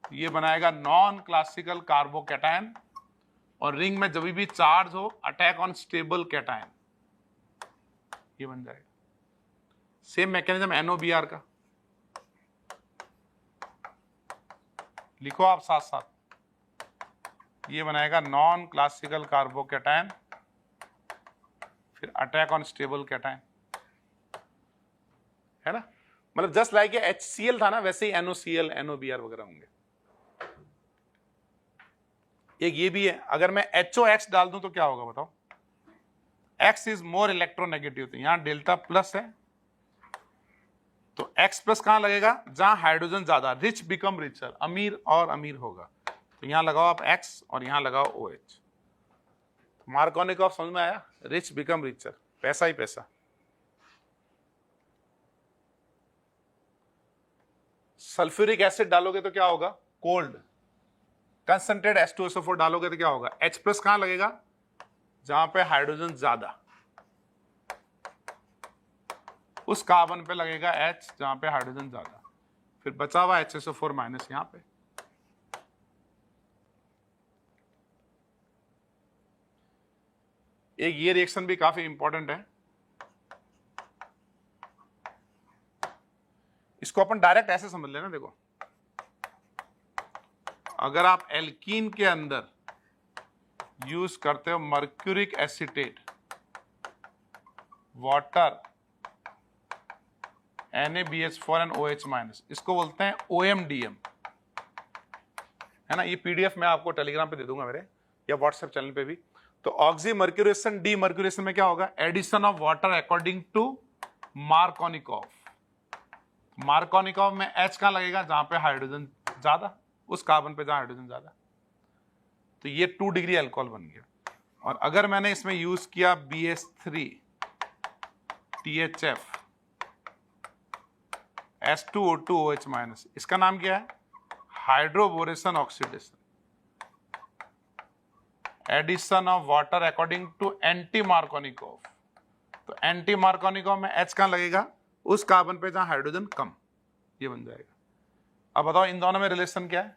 ये बनाएगा नॉन क्लासिकल कार्बोकैटायन, और रिंग में जब भी चार्ज हो अटैक ऑन स्टेबल कैटायन, ये बन जाएगा। सेम मैकेनिज्म NOBr का लिखो आप साथ साथ, ये बनाएगा नॉन क्लासिकल कार्बोकैटायन, फिर अटैक ऑन स्टेबल कैटायन, है ना। मतलब जस्ट लाइक HCl था ना, वैसे ही NOCl NOBr वगैरह होंगे। एक ये भी है, अगर मैं HOX डाल दूं तो क्या होगा बताओ, X इज मोर इलेक्ट्रोनेगेटिव, तो यहां डेल्टा प्लस है, तो X+ कहां लगेगा, जहां हाइड्रोजन ज्यादा, रिच बिकम रिचर, अमीर और अमीर होगा, तो यहां लगाओ आप X और यहां लगाओ OH। मार्कोनिकॉफ समझ में आया, रिच बिकम रिचर, पैसा ही पैसा। सल्फ्यूरिक एसिड डालोगे तो क्या होगा, कोल्ड। कंसंट्रेट H2SO4 डालोगे तो क्या होगा, H+ कहां लगेगा, जहां पे हाइड्रोजन ज्यादा, उस कार्बन पे लगेगा H जहां पे हाइड्रोजन ज्यादा, फिर बचा हुआ HSO4- यहां पे। एक ये रिएक्शन भी काफी इंपॉर्टेंट है, इसको अपन डायरेक्ट ऐसे समझ लेना, देखो अगर आप एल्कीन के अंदर यूज करते हो mercuric acetate, water, NaBH4 and OH-, इसको बोलते हैं OMDM, है ना। ये PDF मैं आपको टेलीग्राम पे दे दूंगा मेरे, या व्हाट्सएप चैनल पे भी। तो ऑक्सीमर्क्यूरेशन, डीमर्क्यूरेशन में क्या होगा, addition of water according to Markovnikov. Markovnikov में H कहां लगेगा, जहां पे हाइड्रोजन ज्यादा, उस कार्बन पे जहां हाइड्रोजन ज्यादा, तो ये 2 डिग्री अल्कोहल बन गया। और अगर मैंने इसमें यूज किया BH3 THF H2O2 OH-, इसका नाम क्या है, hydroboration oxidation, addition of water according to anti Markovnikov. तो एंटी मार्कोनिकॉफ में H कहां लगेगा, उस कार्बन पे जहां हाइड्रोजन कम, ये बन जाएगा। अब बताओ इन दोनों में रिलेशन क्या है,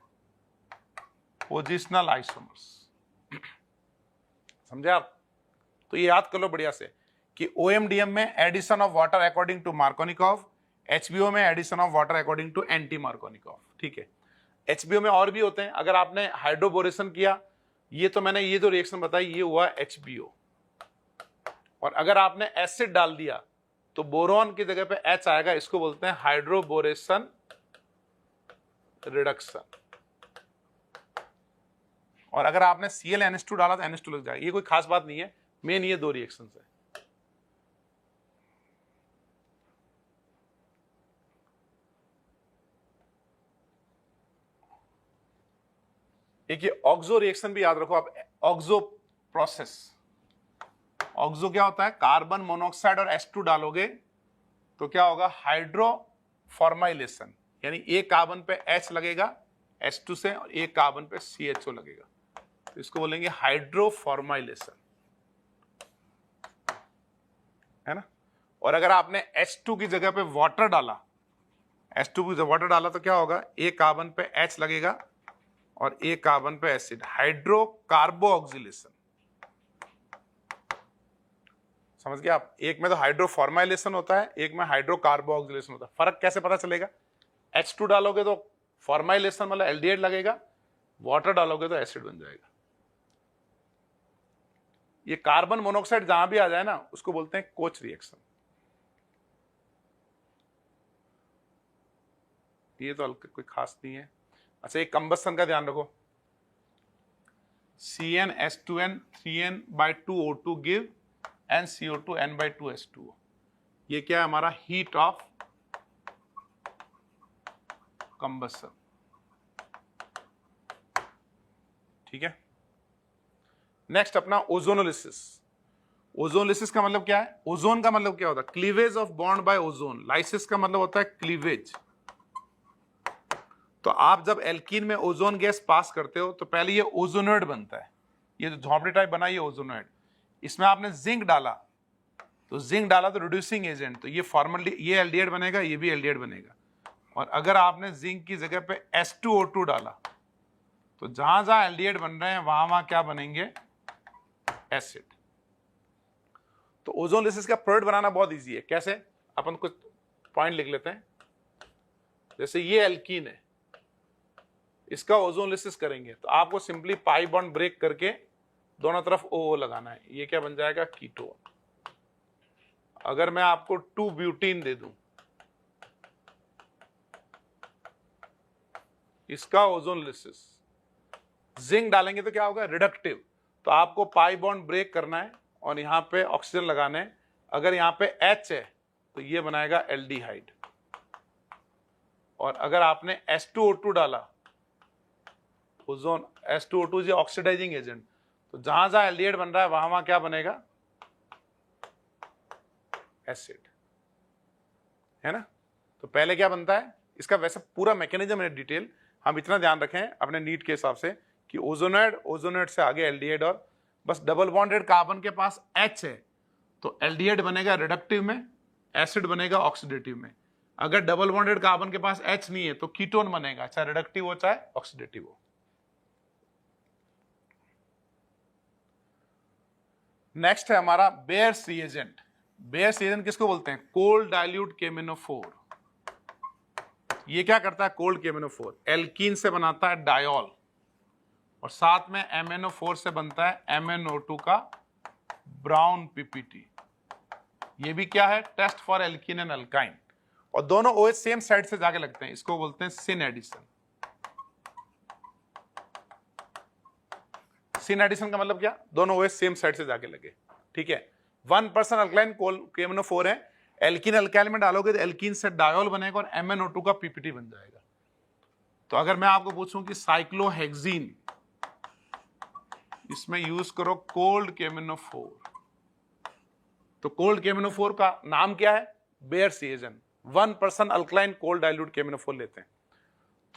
पोजिशनल आइसोमर्स, समझे आप। तो ये याद कर लो बढ़िया से कि OMDM में addition of water according to Markovnikov, HBO में addition of water according to anti Markovnikov, ठीक है। HBO में और भी होते हैं, अगर आपने हाइड्रोबोरेशन किया, ये तो मैंने ये जो रिएक्शन बताई ये हुआ HBO, और अगर आपने एसिड डाल दिया तो बोरॉन की जगह पे H आएगा, इसको बोलते हैं हाइड्रोबोरेशन रिडक्शन। और अगर आपने Cl-NH2 डाला तो NH2 लग जाएगा, ये कोई खास बात नहीं है, मेन ये 2 रिएक्शंस है। एक ये ऑक्सो रिएक्शन भी याद रखो आप, ऑक्सो प्रोसेस। ऑक्सो क्या होता है, कार्बन मोनोऑक्साइड और H2 डालोगे तो क्या होगा, हाइड्रोफॉर्माइलेशन, यानी एक कार्बन पे H लगेगा H2 से और एक कार्बन पे CHO लगेगा, तो इसको बोलेंगे हाइड्रोफॉर्माइलेशन, है ना। और अगर आपने H2 की जगह पे वाटर डाला, H2 की जगह वाटर डाला तो क्या होगा, एक कार्बन पे H लगेगा और एक कार्बन पे एसिड, हाइड्रोकार्बोक्सिलेशन। समझ गए आप, एक में तो हाइड्रोफॉर्माइलेशन होता है, एक में हाइड्रोकार्बोक्सिलेशन होता है। फर्क कैसे पता चलेगा, H2 डालोगे तो फॉर्माइलेशन मतलब एल्डिहाइड लगेगा, वाटर डालोगे तो एसिड बन जाएगा। ये कार्बन मोनोऑक्साइड जहां भी आ जाए ना उसको बोलते हैं कोच रिएक्शन। ये तो कोई खास नहीं है। अच्छा, एक कंबस्शन का ध्यान रखो, CnH2n 3n/2O2 give NCO2 n/2H2O। ये क्या है हमारा, हीट ऑफ कंबस्शन, ठीक है। नेक्स्ट अपना ओजोनोलिसिस। ओजोनोलिसिस का मतलब क्या है, ओजोन का मतलब क्या होता है, cleavage of bond by ozone. Lysis का मतलब होता है क्लीवेज। तो आप जब एल्कीन में ओजोन गैस पास करते हो तो पहले ये ओजोनोइड बनता है, ये जो झोंपड़ी टाइप बना ये ओजोनोइड। इसमें आपने जिंक डाला तो रिड्यूसिंग एजेंट, तो ये फॉर्मली ये एल्डिहाइड बनेगा, ये भी एल्डिहाइड बनेगा। और अगर आपने जिंक की जगह पे H2O2 डाला तो जहां जहां एल्डिहाइड बन रहे हैं वहां वहां क्या बनेंगे, एसिड। तो ओजोनोलिसिस का प्रोडक्ट बनाना बहुत इजी है। कैसे, अपन कुछ पॉइंट लिख लेते हैं। जैसे ये एल्कीन है, इसका ओजोनोलिसिस करेंगे तो आपको सिंपली पाई बॉन्ड ब्रेक करके दोनों तरफ OO लगाना है, ये क्या बन जाएगा, कीटोन। अगर मैं आपको 2-ब्यूटीन दे दूं, इसका ओजोनोलिसिस, जिंक डालेंगे तो क्या होगा, रिडक्टिव। तो आपको पाई बॉन्ड ब्रेक करना है और यहां पे ऑक्सीजन लगाना है। अगर यहां पे H है तो ये बनाएगा एल्डिहाइड, और अगर आपने H2O2 डाला, ozone H2O2 is oxidising agent, तो जहां जहां एल्डिहाइड बन रहा है वहां वहां क्या बनेगा, एसिड, है ना। तो पहले क्या बनता है, इसका वैसे पूरा मैकेनिज्म है डिटेल, हम इतना ध्यान रखें अपने नीट के हिसाब से कि ओजोनोइड से आगे एल्डिहाइड, और बस डबल बॉन्डेड कार्बन के पास H है तो एल्डिहाइड बनेगा रिडक्टिव में, एसिड बनेगा ऑक्सीडेटिव में। अगर डबल बॉन्डेड कार्बन के पास H नहीं है तो कीटोन बनेगा, चाहे रिडक्टिव हो चाहे ऑक्सीडेटिव हो। नेक्स्ट है हमारा बेयर्स रिएजेंट। बेयर्स रिएजेंट किसको बोलते हैं, कोल्ड डाइल्यूट केमिनोफोर। ये क्या करता है, कोल्ड केमिनोफोर एल्कीन से बनाता है डायोल, और साथ में MnO4 से बनता है MnO2 का ब्राउन PPT। ये भी क्या है, test for alkene and alkyne, और दोनों OH सेम साइड से जाके लगते हैं, इसको बोलते हैं सिन एडिशन। सिन एडिशन का मतलब क्या, दोनों OH सेम साइड से जाके लगे, ठीक है। 1% अल्काइन KMnO4 है, एल्कीन अल्काइल में डालोगे तो एल्कीन से डायोल बनेगा और MnO2 का PPT बन जाएगा। तो अगर मैं आपको पूछूं कि साइक्लोहेक्सीन, इसमें यूज करो कोल्ड KMnO4, तो कोल्ड KMnO4 का नाम क्या है, bears reagent. 1% alkaline cold dilute KMnO4 लेते हैं,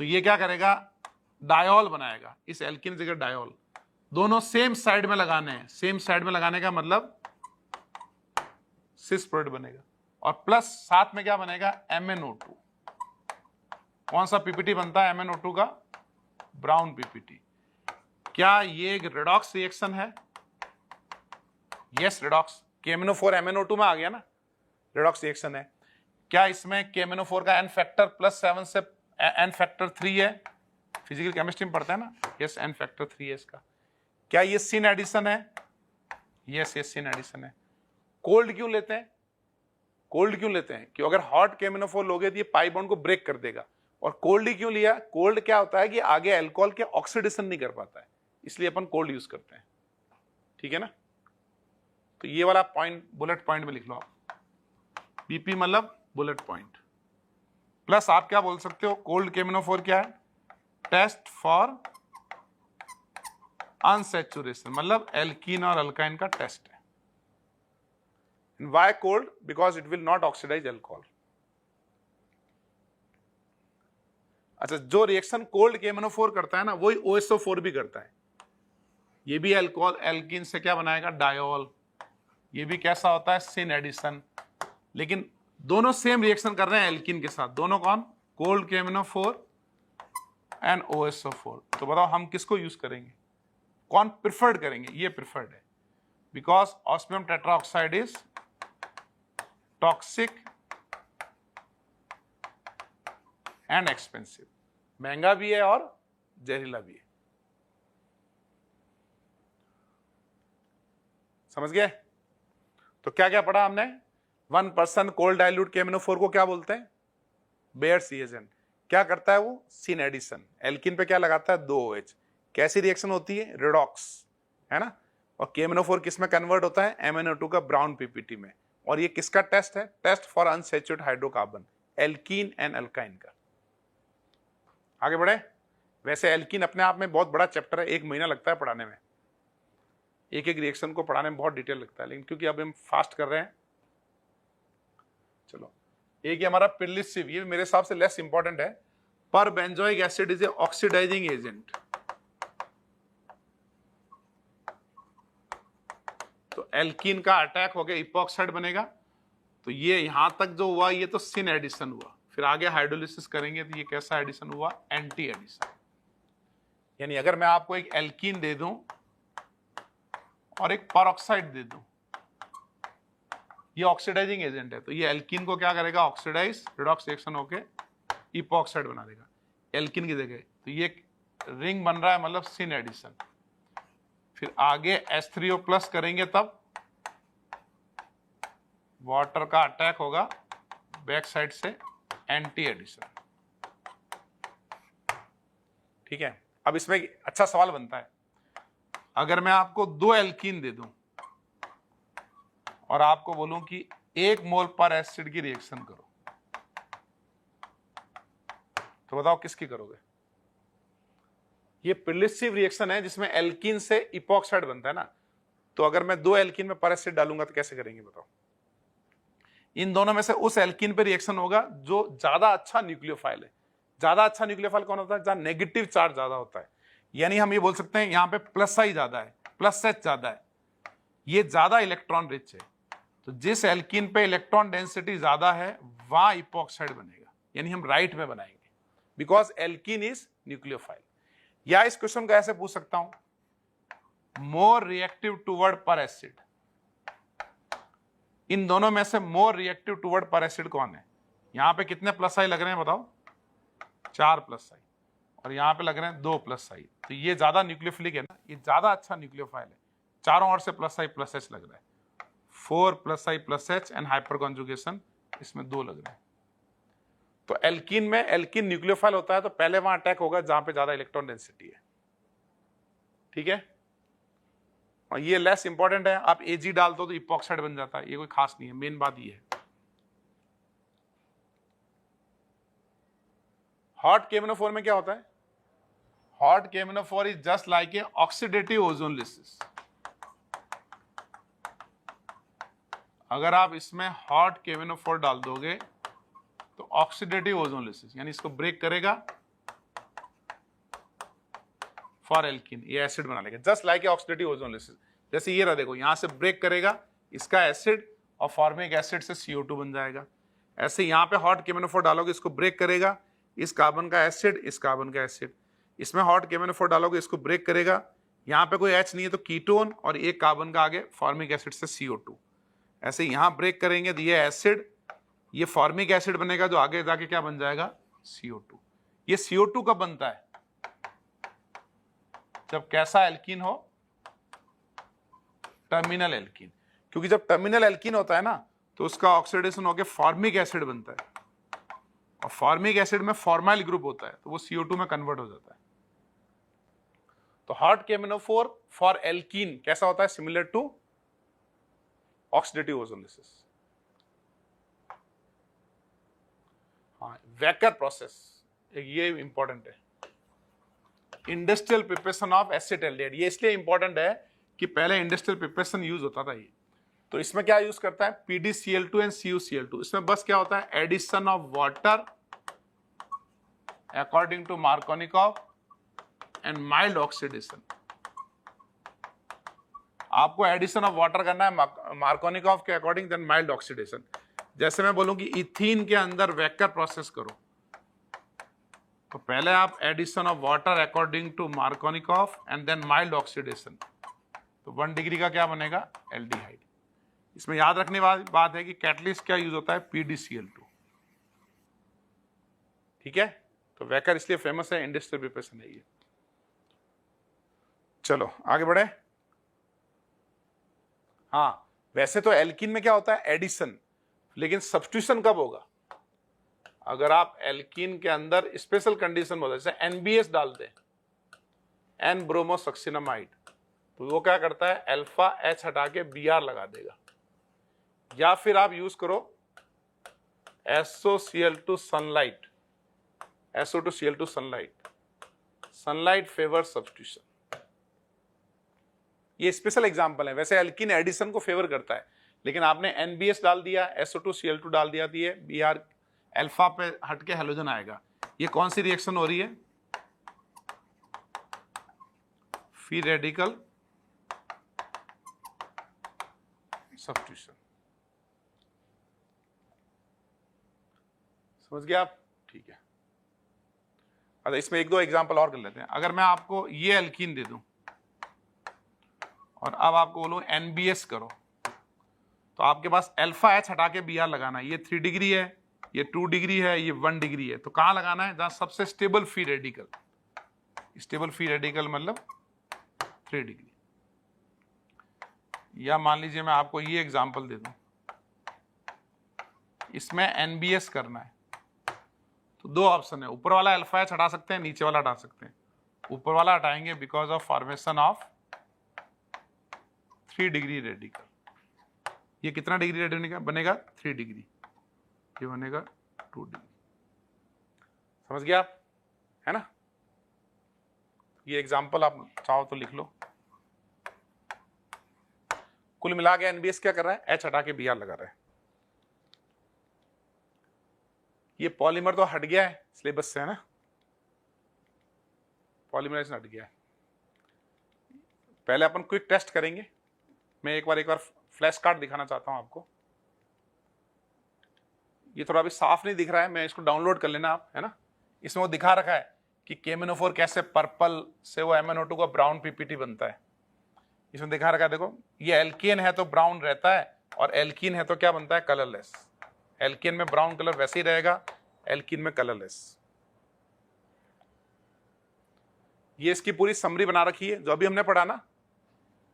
तो ये क्या करेगा, डायोल बनाएगा, इस एल्कीन जगह डायोल। दोनों सेम साइड में लगाने हैं, सेम साइड में लगाने का मतलब सिस प्रोडक्ट बनेगा, और प्लस साथ में क्या बनेगा, MnO2। कौन सा PPT बनता है, MnO2 का ब्राउन PPT। क्या ये एक रेडॉक्स रिएक्शन है, यस रेडॉक्स, KMnO4 MnO2 में आ गया ना, रेडॉक्स रिएक्शन है। क्या इसमें KMnO4 का N फैक्टर +7 से N फैक्टर 3 है, फिजिकल केमिस्ट्री में पढ़ता है ना, यस N फैक्टर 3 है इसका। क्या ये सिन एडिशन है, यस ये सिन एडिशन है। कोल्ड क्यों लेते हैं, कोल्ड क्यों लेते हैं, क्योंकि अगर हॉट KMnO4 लोगे तो ये पाई बॉन्ड को ब्रेक कर देगा। और कोल्ड ही क्यों लिया, कोल्ड क्या होता है कि आगे अल्कोहल के ऑक्सीडेशन नहीं कर पाता है, इसलिए अपन कोल्ड यूज करते हैं, ठीक है ना। तो ये वाला पॉइंट बुलेट पॉइंट में लिख लो आप, BP मतलब बुलेट पॉइंट। प्लस आप क्या बोल सकते हो, कोल्ड KMnO4 क्या है, टेस्ट फॉर अनसैचुरेशन, मतलब एल्कीन और अल्काइन का टेस्ट है। Why cold? Because it will not oxidize alcohol. अच्छा, जो रिएक्शन कोल्ड KMnO4 करता है ना, वही OSO4 भी करता है। ये भी अल्कोहल एल्कीन से क्या बनाएगा, डायोल। ये भी कैसा होता है, सिन एडिशन। लेकिन दोनों सेम रिएक्शन कर रहे हैं एल्कीन के साथ, दोनों कौन, कोल्ड KMnO4 एंड OSO4। तो बताओ हम किसको यूज करेंगे, कौन प्रिफर्ड करेंगे, ये प्रिफर्ड है, because osmium tetroxide is toxic and expensive, महंगा भी है और जहरीला भी है। समझ गए? तो क्या क्या पढ़ा हमने, 1% कोल्ड डाइल्यूट KMnO4 को क्या बोलते हैं, बेयर्स रिएजेंट। क्या करता है वो, सिन एडिशन। एल्कीन पे क्या लगाता है, 2 OH। कैसी रिएक्शन होती है, रिडॉक्स, है ना। और KMnO4 किस में कन्वर्ट होता है, MnO2 का ब्राउन PPT में। और ये किसका टेस्ट है, test for unsaturated hydrocarbon, alkene and alkyne का। आगे बढ़े। वैसे एल्कीन अपने आप में बहुत बड़ा चैप्टर है, 1 महीना लगता है पढ़ाने में, एक एक रिएक्शन को पढ़ाने में बहुत डिटेल लगता है, लेकिन क्योंकि अब हम फास्ट कर रहे हैं, चलो। एक ये हमारा पिर्लिसिव, ये मेरे हिसाब से लेस इंपॉर्टेंट है। पर benzoic acid is a oxidizing agent. तो एल्कीन का अटैक हो गया, इपॉक्साइड बनेगा। तो ये यहां तक जो हुआ, ये तो सिन एडिशन हुआ। फिर आगे हाइड्रोलिसिस करेंगे तो ये कैसा एडिशन हुआ, एंटी एडिशन। यानी अगर मैं आपको एक एल्कीन दे दूं और एक परऑक्साइड दे दूं, ये ऑक्सीडाइजिंग एजेंट है, तो ये एल्कीन को क्या करेगा, ऑक्सीडाइज, रिडॉक्स रिएक्शन होके इपॉक्साइड बना देगा एल्कीन की जगह। तो ये रिंग बन रहा है, मतलब सिन एडिशन। फिर आगे H3O+ करेंगे, तब वाटर का अटैक होगा बैक साइड से, एंटी एडिशन। ठीक है। अब इसमें अच्छा सवाल बनता है, अगर मैं आपको 2 एल्कीन दे दूं और आपको बोलूं कि 1 मोल पर एसिड की रिएक्शन करो, तो बताओ किसकी करोगे। ये पिर्लिसिव रिएक्शन है जिसमें एल्कीन से इपॉक्साइड बनता है ना। तो अगर मैं 2 एल्कीन में पर एसिड डालूंगा तो कैसे करेंगे बताओ। इन दोनों में से उस एल्कीन पे रिएक्शन होगा जो ज्यादा अच्छा न्यूक्लियोफाइल है। ज्यादा अच्छा न्यूक्लियोफाइल कौन होता है, जहां नेगेटिव चार्ज ज्यादा होता है। यानी हम ये बोल सकते हैं यहां पे +I ज्यादा है, +H ज्यादा है, ये ज्यादा इलेक्ट्रॉन रिच है। तो जिस एल्कीन पे इलेक्ट्रॉन डेंसिटी ज्यादा है वहां इपॉक्साइड बनेगा, यानी हम राइट में बनाएंगे, बिकॉज एल्कीन इज न्यूक्लियोफाइल। या इस क्वेश्चन को ऐसे पूछ सकता हूं, मोर रिएक्टिव टुवर्ड पर एसिड, इन दोनों में से मोर रिएक्टिव टुवर्ड पर एसिड कौन है। यहां पे कितने +I लग रहे हैं बताओ, 4 +I, और यहां पे लग रहे हैं 2 +I। तो ये ज्यादा न्यूक्लियोफिलिक है ना, ये ज्यादा अच्छा न्यूक्लियोफाइल है। चारों ओर से +I+H लग रहा है, 4 +I+H एंड हाइपर कॉन्जुगेशन, इसमें 2 लग रहे हैं। तो एल्कीन में, एल्कीन न्यूक्लियोफाइल होता है तो पहले वहां अटैक होगा जहां पे ज्यादा इलेक्ट्रॉन डेंसिटी है। ठीक है। और ये लेस इंपॉर्टेंट है, आप Ag डाल दो तो इपॉक्साइड बन जाता है, ये कोई खास नहीं है, मेन बात ये है। हॉट KMnO4 में क्या होता है, hot KMnO4 is just like a oxidative ozonolysis. अगर आप इसमें हॉट KMnO4 डाल दोगे तो ऑक्सीडेटिव ओजोनलिसिस, यानी इसको ब्रेक करेगा फॉर एल्कीन, ये एसिड बना लेगा, just like a oxidative ozonolysis. जैसे ये रहा, देखो यहां से ब्रेक करेगा इसका एसिड और फॉर्मिक एसिड से CO2 बन जाएगा। ऐसे यहां पे हॉट KMnO4 डालोगे, इसको ब्रेक करेगा, इस कार्बन का एसिड, इस कार्बन का एसिड। इसमें हॉट KMnO4 डालोगे, इसको ब्रेक करेगा, यहां पे कोई H नहीं है तो कीटोन, और एक कार्बन का आगे फॉर्मिक एसिड से CO2। ऐसे यहां ब्रेक करेंगे तो ये एसिड, ये फॉर्मिक एसिड बनेगा जो आगे जाके क्या बन जाएगा, CO2। ये CO2 कब बनता है, जब कैसा एल्कीन हो, टर्मिनल एल्कीन। क्योंकि जब टर्मिनल एल्कीन होता है ना तो उसका ऑक्सीडेशन होकर फॉर्मिक एसिड बनता है, और फॉर्मिक एसिड में फॉर्माइल ग्रुप होता है तो वो CO2 में कन्वर्ट हो जाता है। तो हॉट KMnO4 फॉर एल्कीन कैसा होता है, सिमिलर टू ऑक्सीडेटिव ओजोनलिसिस। हाँ, वेकर प्रोसेस ये इंपॉर्टेंट है, इंडस्ट्रियल प्रिपरेशन ऑफ एसिटाल्डिहाइड। ये इसलिए इंपॉर्टेंट है कि पहले इंडस्ट्रियल प्रिपरेशन यूज होता था ये। तो इसमें क्या यूज करता है, PDCl2 एंड CuCl2। इसमें बस क्या होता है, addition of water according to Markovnikov and mild oxidation. आपको एडिशन ऑफ वाटर करना है मार्कोनिकॉफ के अकॉर्डिंग, देन माइल्ड ऑक्सीडेशन। जैसे मैं बोलूं कि इथीन के अंदर वेक्टर प्रोसेस करो, तो पहले आप addition of water according to Markovnikov and then mild oxidation, तो 1 डिग्री का क्या बनेगा, एल्डिहाइड। इसमें याद रखने वाली बात है कि कैटलिस्ट क्या यूज होता है, PdCl2। ठीक है, तो वेकर इसलिए फेमस है, इंडस्ट्रियल प्रिपरेशन है ये। चलो आगे बढ़े। हाँ, वैसे तो एल्कीन में क्या होता है, एडिशन, लेकिन सब्स्टिट्यूशन कब होगा, अगर आप एल्कीन के अंदर स्पेशल कंडीशन होता है, जैसे NBS डाल दें, एन ब्रोमोसक्सिनामाइड, तो वो क्या करता है, अल्फा H हटा के Br लगा देगा। या फिर आप यूज करो SOCl2 sunlight, SO2Cl2 sunlight, sunlight favour substitution. ये स्पेशल एग्जांपल है। वैसे एल्कीन एडिशन को फेवर करता है, लेकिन आपने NBS डाल दिया, SO2Cl2 डाल दिया, तो ये Br अल्फा पे हट के हेलोजन आएगा। ये कौन सी रिएक्शन हो रही है, फ्री रेडिकल सब्स्टिट्यूशन। समझ गए आप, ठीक है। अच्छा, इसमें एक दो एग्जांपल और कर लेते हैं। अगर मैं आपको ये एल्कीन दे दूं और अब आपको बोलूं NBS करो, तो आपके पास अल्फा H हटा के Br लगाना है। ये 3 डिग्री है, ये 2 डिग्री है, ये 1 डिग्री है, तो कहां लगाना है, जहां सबसे stable free radical. Stable free radical मतलब 3 डिग्री। या मान लीजिए मैं आपको ये एग्जांपल दे दूं, इसमें NBS करना है, तो 2 ऑप्शन है, ऊपर वाला अल्फा H हटा सकते हैं, नीचे वाला हटा सकते हैं। ऊपर वाला हटाएंगे because of formation of 3 degree radical. ये कितना डिग्री रेडिकल बनेगा, 3 डिग्री, ये बनेगा 2 डिग्री। समझ गया आप, है ना। ये एग्जांपल आप चाहो तो लिख लो। कुल मिला के NBS क्या कर रहा है, H हटा के Br लगा रहा है। ये पॉलीमर तो हट गया है सिलेबस से, है ना, पॉलीमराइजेशन हट गया है। पहले अपन क्विक टेस्ट करेंगे। मैं एक बार फ्लैश कार्ड दिखाना चाहता हूं आपको। ये थोड़ा अभी साफ नहीं दिख रहा है, मैं इसको डाउनलोड कर लेना आप, है ना। इसमें वो दिखा रखा है कि KMnO4 कैसे पर्पल से वो MnO2 का ब्राउन PPT बनता है। इसमें दिखा रखा है, देखो ये एल्केन है तो ब्राउन रहता है, और एल्कीन है तो क्या बनता है, कलरलेस। एल्केन में ब्राउन कलर वैसे ही रहेगा, एल्कीन में कलरलेस। ये इसकी पूरी समरी बना रखी है जो अभी हमने पढ़ा ना,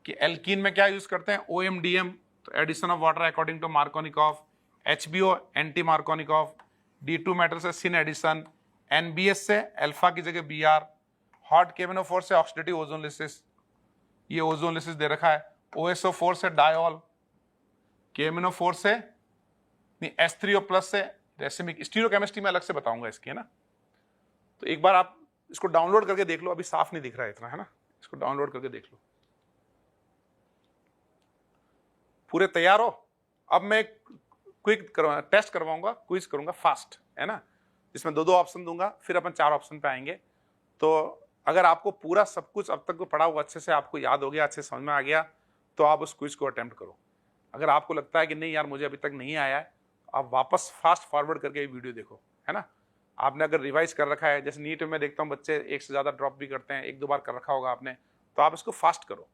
कि एल्कीन में क्या यूज करते हैं, OMDM, तो addition of water according to Markovnikov, HBO anti Markovnikov, D2 metal से सिन एडिशन, NBS से अल्फा की जगह Br, हॉट KMnO4 से ऑक्सीडेटिव ओजोनलिसिस, ये ओजोनलिसिस दे रखा है, OSO4 से डायोल, KMnO4 से नहीं, H3O+ से रेसिमिक। स्टीरियोकेमिस्ट्री में अलग से बताऊंगा इसकी, है ना। तो एक बार आप इसको डाउनलोड करके देख लो, अभी साफ नहीं दिख रहा है इतना, है ना, इसको डाउनलोड करके देख लो। पूरे तैयार हो। अब मैं क्विक टेस्ट करवाऊंगा, क्विज करूंगा फास्ट, है ना, जिसमें 2 ऑप्शन दूंगा, फिर अपन 4 ऑप्शन पे आएंगे। तो अगर आपको पूरा सब कुछ अब तक को पढ़ा हुआ अच्छे से आपको याद हो गया, अच्छे समझ में आ गया, तो आप उस क्विज को अटेम्प्ट करो। अगर आपको लगता है कि नहीं यार मुझे अभी तक नहीं आया है, आप वापस फास्ट फॉरवर्ड करके ये वीडियो देखो, है ना। आपने अगर रिवाइज कर रखा है, जैसे नीट में देखता हूँ बच्चे 1 से ज़्यादा ड्रॉप भी करते हैं, 1-2 बार कर रखा होगा आपने, तो आप इसको फास्ट करो,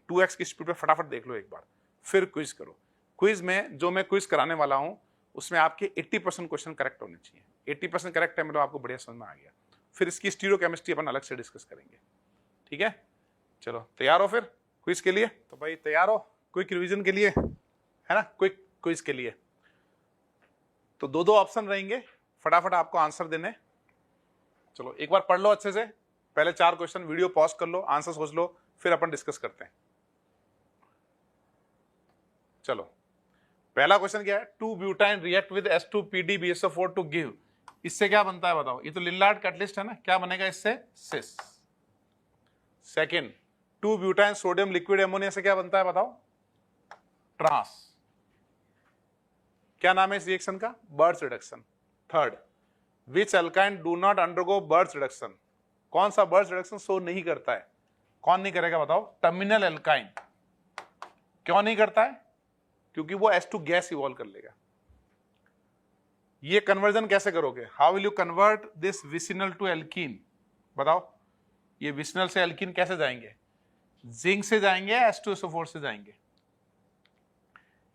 2x की स्पीड पे फटाफट देख लो एक बार, फिर क्विज करो। क्विज में जो मैं क्विज कराने वाला हूँ उसमें आपके 80% क्वेश्चन करेक्ट होने चाहिए। 80% करेक्ट है मतलब आपको बढ़िया समझ में आ गया। फिर इसकी स्टीरियोकेमिस्ट्री अपन अलग से डिस्कस करेंगे, ठीक है। चलो तैयार हो फिर क्विज के लिए। तो भाई तैयार हो क्विक रिवीजन के लिए, है ना, क्विक क्विज के लिए। तो 2 ऑप्शन रहेंगे, फटाफट आपको आंसर देने। चलो एक बार पढ़ लो अच्छे से, पहले 4 क्वेश्चन, वीडियो पॉज कर लो, आंसर सोच लो, फिर अपन डिस्कस करते हैं। चलो पहला क्वेश्चन क्या है, 2 butyne react with S2PdBSO4 to give, इससे क्या बनता है बताओ। ये तो लिनलार्ड कैटलिस्ट है ना, क्या बनेगा इससे, cis. Second, 2 butyne sodium liquid ammonia से क्या बनता है बताओ, ट्रांस। क्या नाम है इस रिएक्शन का, Birch reduction. Third, which alkyne do not undergo birch reduction, कौन सा बर्च रिडक्शन शो नहीं करता है, कौन नहीं करेगा बताओ, टर्मिनल एल्काइन। क्यों नहीं करता है, क्योंकि वो H2 गैस इवॉल्व कर लेगा। ये कन्वर्जन कैसे करोगे, how will you convert this vicinal to alkene, बताओ। ये विसिनल से एल्कीन कैसे जाएंगे, जिंक से जाएंगे या H2SO4 से जाएंगे,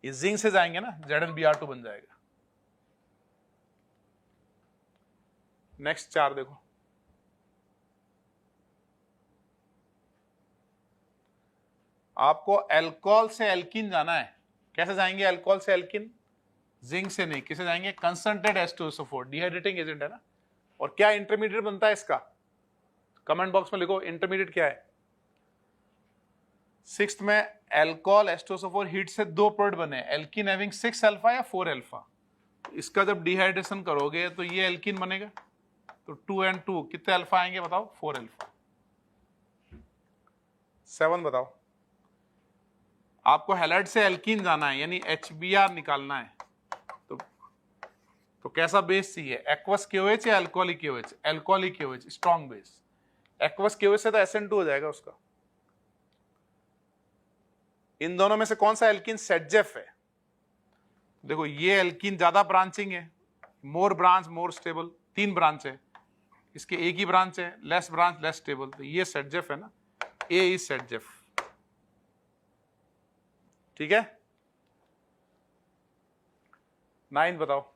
ये जिंक से जाएंगे ना, ZnBr2 बन जाएगा। नेक्स्ट 4 देखो, आपको अल्कोहल से एल्कीन जाना है, कैसे जाएंगे अल्कोहल से एल्कीन, जिंक से नहीं, किसे जाएंगे, कंसंट्रेट H2SO4, डिहाइड्रेटिंग एजेंट है ना। और क्या इंटरमीडिएट बनता है इसका, कमेंट बॉक्स में लिखो इंटरमीडिएट क्या है। 6th में अल्कोहल H2SO4 हीट से 2 प्रोडक्ट बने, एल्कीन हैविंग 6 अल्फा या 4 अल्फा। इसका जब डिहाइड्रेशन करोगे तो ये एल्कीन बनेगा, तो 2 and 2 कितने अल्फा आएंगे बताओ, 4 अल्फा। 7 बताओ, आपको हैलाइड से एल्कीन जाना है, यानी HBr निकालना है, तो कैसा बेस चाहिए, एक्वस KOH या alcoholic KOH, alcoholic KOH strong base. Aqueous KOH से तो SN2 हो जाएगा उसका। इन दोनों में से कौन सा एल्कीन सेटजेफ है, देखो ये एल्कीन ज्यादा ब्रांचिंग है, मोर ब्रांच मोर स्टेबल, 3 ब्रांच है, इसके एक ही ब्रांच है, लेस ब्रांच लेस स्टेबल, तो ये सेटजेफ है ना, ए इज सेटजेफ। ठीक है। 9 बताओ,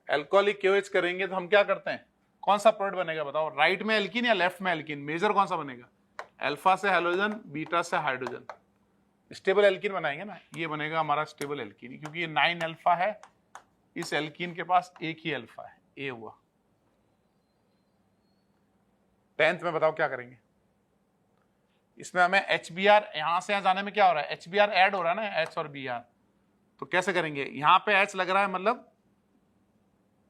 अल्कोहलिक KOH करेंगे तो हम क्या करते हैं, कौन सा प्रोडक्ट बनेगा बताओ, राइट में एल्कीन या लेफ्ट में एल्कीन, मेजर कौन सा बनेगा, अल्फा से हेलोजन, बीटा से हाइड्रोजन, स्टेबल एल्कीन बनाएंगे ना, ये बनेगा हमारा स्टेबल एल्कीन, क्योंकि ये 9 अल्फा है, इस एल्कीन के पास एक ही अल्फा है, ए हुआ। 10th में बताओ क्या करेंगे, इसमें हमें HBr, यहां से यहां जाने में क्या हो रहा है, HBr ऐड हो रहा है ना, H और Br, तो कैसे करेंगे, यहां पे H लग रहा है, मतलब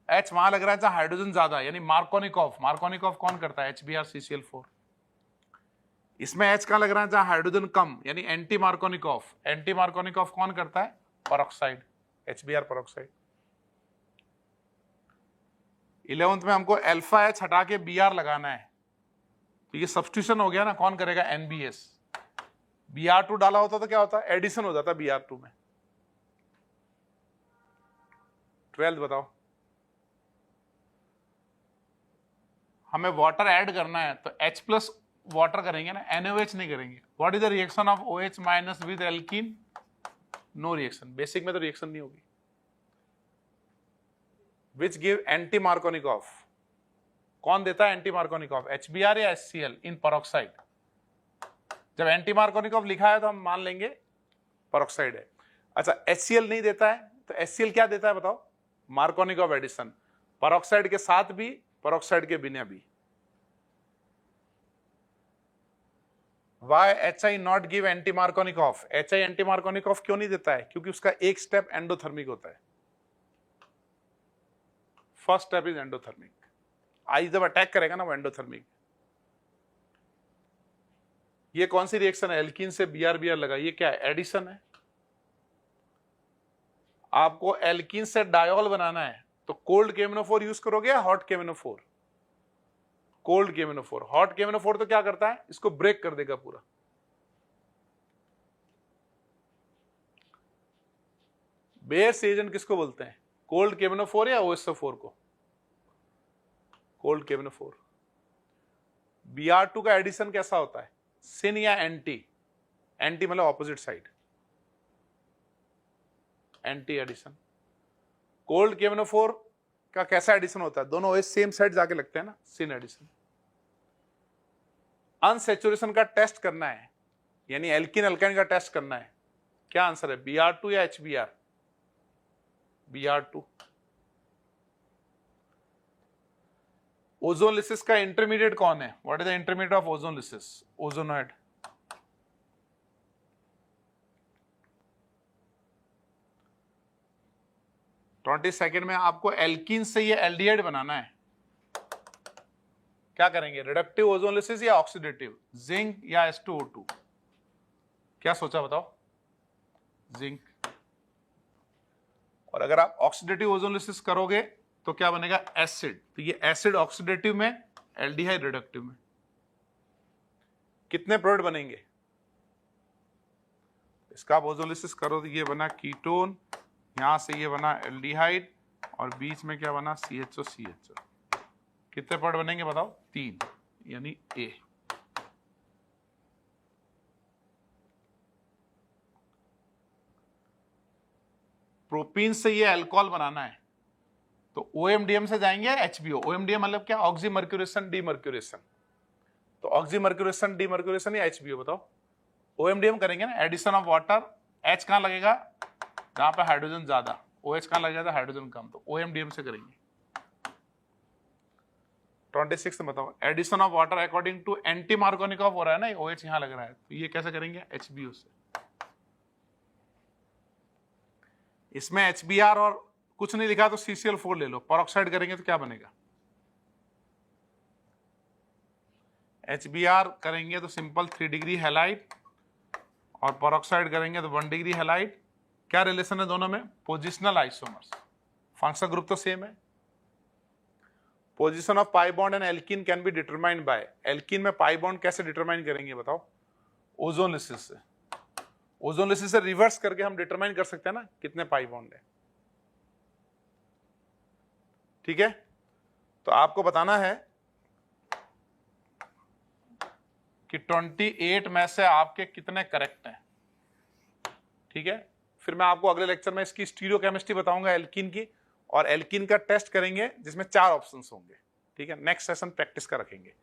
H वहां लग रहा है जहां हाइड्रोजन ज्यादा है, यानी मार्कोनिकॉफ, मार्कोनिकॉफ कौन करता है, HBr इसमें H कहां लग रहा है जहां हाइड्रोजन कम, यानी एंटी मार्कोनिकॉफ, एंटी मार्कोनिकॉफ कौन करता है, परऑक्साइड, HBr परऑक्साइड। 11th में हमको अल्फा H हटा के Br लगाना है, तो ये सब्स्टिट्यूशन हो गया ना, कौन करेगा, NBS। Br2 डाला होता तो क्या होता, एडिशन हो जाता Br2 में। 12th बताओ, हमें वाटर ऐड करना है, तो H प्लस वाटर करेंगे ना, NaOH नहीं करेंगे। What is the reaction of OH minus with alkene, no reaction, basic में तो रिएक्शन नहीं होगी। विच गिव एंटी मार्कोनिकॉफ, कौन देता है एंटी मार्कोनिकॉफ, HBr या HCl इन परऑक्साइड। जब एंटी मार्कोनिकॉफ लिखा है तो हम मान लेंगे परऑक्साइड है। अच्छा HCl नहीं देता है, तो HCl क्या देता है बताओ, मार्कोनिकॉफ एडिशन, परऑक्साइड के साथ भी परऑक्साइड के बिना भी। Why HI not give anti Markovnikov, HI anti Markovnikov क्यों नहीं देता है, क्योंकि उसका एक स्टेप एंडोथर्मिक होता है, फर्स्ट स्टेप इज एंडोथर्मिक, आई जब अटैक करेगा ना वो एंडोथर्मिक। ये कौन सी रिएक्शन है, एल्कीन से Br लगा, ये क्या है, एडिशन है। आपको एल्कीन से डायोल बनाना है, तो कोल्ड KMnO4 यूज करोगे या hot KMnO4, cold KMnO4। Hot KMnO4 तो क्या करता है, इसको ब्रेक कर देगा पूरा। बेस एजेंट किसको बोलते हैं, कोल्ड KMnO4 या OSO4 को, कोल्ड KMnO4। Br2 का एडिशन कैसा होता है, सिन या एंटी, एंटी मतलब opposite side, anti addition. Cold KMnO4 का कैसा एडिशन होता है, दोनों OH सेम साइड जाके लगते हैं ना, सिन एडिशन। अनसैचुरेशन का टेस्ट करना है, यानी एल्कीन अल्काइन का टेस्ट करना है, क्या आंसर है, Br2 या HBr, Br2। ओजोनलिसिस का इंटरमीडिएट कौन है, what is the intermediate of ozonolysis, ozonide. Second में आपको एल्कीन से ये एल्डिहाइड बनाना है, क्या करेंगे, रिडक्टिव ओजोनलिसिस या ऑक्सीडेटिव, जिंक या H2O2, क्या सोचा बताओ, जिंक। और अगर आप ऑक्सीडेटिव ओजोलिसिस करोगे तो क्या बनेगा, एसिड। तो ये एसिड ऑक्सीडेटिव में, एल्डिहाइड रिडक्टिव में। कितने प्रोडक्ट बनेंगे, इसका आप ओजोलिसिस करो तो ये बना कीटोन, यहां से ये बना एल्डिहाइड, और बीच में क्या बना, CHO CHO। कितने प्रोडक्ट बनेंगे बताओ, 3, यानी A। प्रोपीन से ये अल्कोहल बनाना है तो OMDM से जाएंगे HBO। OMDM मतलब क्या, ऑक्सीमर्क्यूरेशन डीमर्क्यूरेशन। तो ऑक्सीमर्क्यूरेशन डीमर्क्यूरेशन या HBO बताओ। OMDM करेंगे ना, एडिशन ऑफ वाटर। H कहां लगेगा, जहां पे हाइड्रोजन ज्यादा, OH कहां लगेगा, हाइड्रोजन कम, तो OMDM से करेंगे। 26 बताओ, addition of water according to anti Markovnikov हो रहा है ना, OH यहां लग रहा है, तो ये कैसे करेंगे, HBO से। इसमें HBr और कुछ नहीं लिखा तो CCl4 ले लो, परऑक्साइड करेंगे तो क्या बनेगा, HBr करेंगे तो सिंपल 3 डिग्री हैलाइड, और परऑक्साइड करेंगे तो 1 डिग्री हैलाइड। क्या रिलेशन है दोनों में, पोजिशनल आइसोमर्स। फंक्शनल ग्रुप तो सेम है। Position of pi bond and alkene can be determined by, alkene में पाई बॉन्ड कैसे डिटरमाइन करेंगे बताओ, ओजोलिसिस से। ओजोलिसिस से रिवर्स करके हम डिटरमाइन कर सकते हैं ना कितने पाई बॉन्ड है। ठीक है, तो आपको बताना है कि 28 में से आपके कितने करेक्ट हैं। ठीक है, फिर मैं आपको अगले लेक्चर में इसकी स्टीरियोकेमिस्ट्री बताऊंगा एल्कीन की, और एल्कीन का टेस्ट करेंगे जिसमें 4 ऑप्शंस होंगे। ठीक है, नेक्स्ट सेशन प्रैक्टिस का रखेंगे।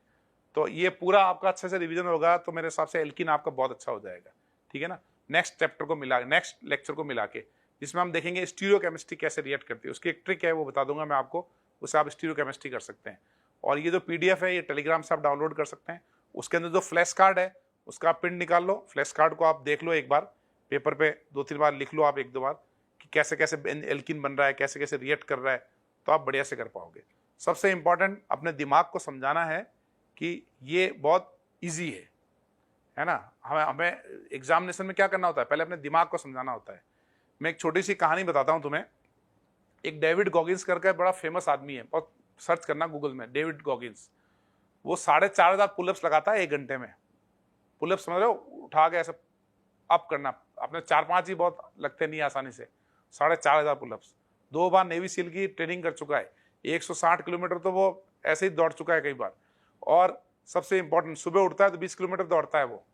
तो ये पूरा आपका अच्छे से रिवीजन होगा तो मेरे हिसाब से एल्कीन आपका बहुत अच्छा हो जाएगा। ठीक है ना, नेक्स्ट चैप्टर को मिला, नेक्स्ट लेक्चर को मिला के, जिसमें हम देखेंगे स्टीरियोकेमिस्ट्री कैसे रिएक्ट करती है। उसकी एक ट्रिक है, वो बता दूंगा मैं आपको, उससे आप स्टीरियोकेमिस्ट्री कर सकते हैं। और ये जो PDF है ये टेलीग्राम से आप डाउनलोड कर सकते हैं। उसके अंदर जो फ्लैश कार्ड है उसका आप प्रिंट निकाल लो, फ्लैश कार्ड को आप देख लो एक बार, पेपर पे 2-3 बार लिख लो आप, 1-2 बार, कि कैसे कैसे एल्कीन बन रहा है, कैसे कैसे रिएक्ट कर रहा है, तो आप बढ़िया से कर पाओगे। सबसे इंपॉर्टेंट अपने दिमाग को समझाना है कि ये बहुत इजी है ना। हमें एग्जामिनेशन में क्या करना होता है, पहले अपने दिमाग को समझाना होता है। मैं एक छोटी सी कहानी बताता हूं तुम्हें। एक डेविड गॉगिंस करके बड़ा फेमस आदमी है, बहुत सर्च करना गूगल में, डेविड गॉगिंस। वो 4,500 पुलअप्स लगाता है 1 घंटे में। पुलअप्स समझ रहे हो, उठा के ऐसे अप करना, अपने 4-5 ही बहुत लगते नहीं आसानी से। 4,500 पुलअप्स। 2 बार नेवी सील की ट्रेनिंग कर चुका है, 160 किलोमीटर तो वो ऐसे ही दौड़ चुका है कई बार। और सबसे इंपॉर्टेंट, सुबह उठता है तो 20 किलोमीटर दौड़ता है वो।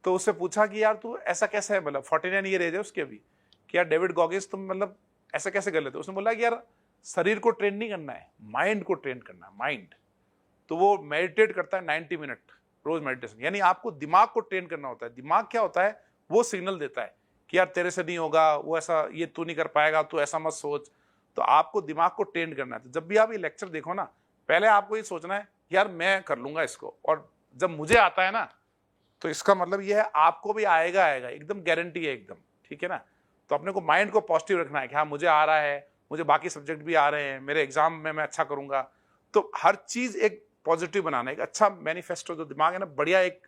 तो उससे पूछा कि यार तू ऐसा कैसे है, मतलब 49 ईयर एज है उसके अभी, कि यार डेविड गॉगिंस तुम मतलब ऐसा कैसे कर लेते हो। उसने बोला कि यार शरीर को ट्रेन नहीं करना है, माइंड को ट्रेन करना है, माइंड। तो वो मेडिटेट करता है 90 मिनट रोज मेडिटेशन, यानी आपको दिमाग को ट्रेन करना होता है। दिमाग क्या होता है, वो सिग्नल देता है कि यार तेरे से नहीं होगा, वो ऐसा, ये तू नहीं कर पाएगा, तू ऐसा मत सोच। तो आपको दिमाग को ट्रेन करना है। तो जब भी आप ये लेक्चर देखो ना, पहले आपको ये सोचना है यार मैं कर लूंगा इसको, और जब मुझे आता है ना तो इसका मतलब ये है आपको भी आएगा, आएगा, एकदम गारंटी है एकदम। ठीक है ना, तो अपने को माइंड को पॉजिटिव रखना है कि हाँ मुझे आ रहा है, मुझे बाकी सब्जेक्ट भी आ रहे हैं, मेरे एग्जाम में मैं अच्छा करूंगा। तो हर चीज एक पॉजिटिव बनाना, एक अच्छा मैनिफेस्टो जो दिमाग है ना, बढ़िया एक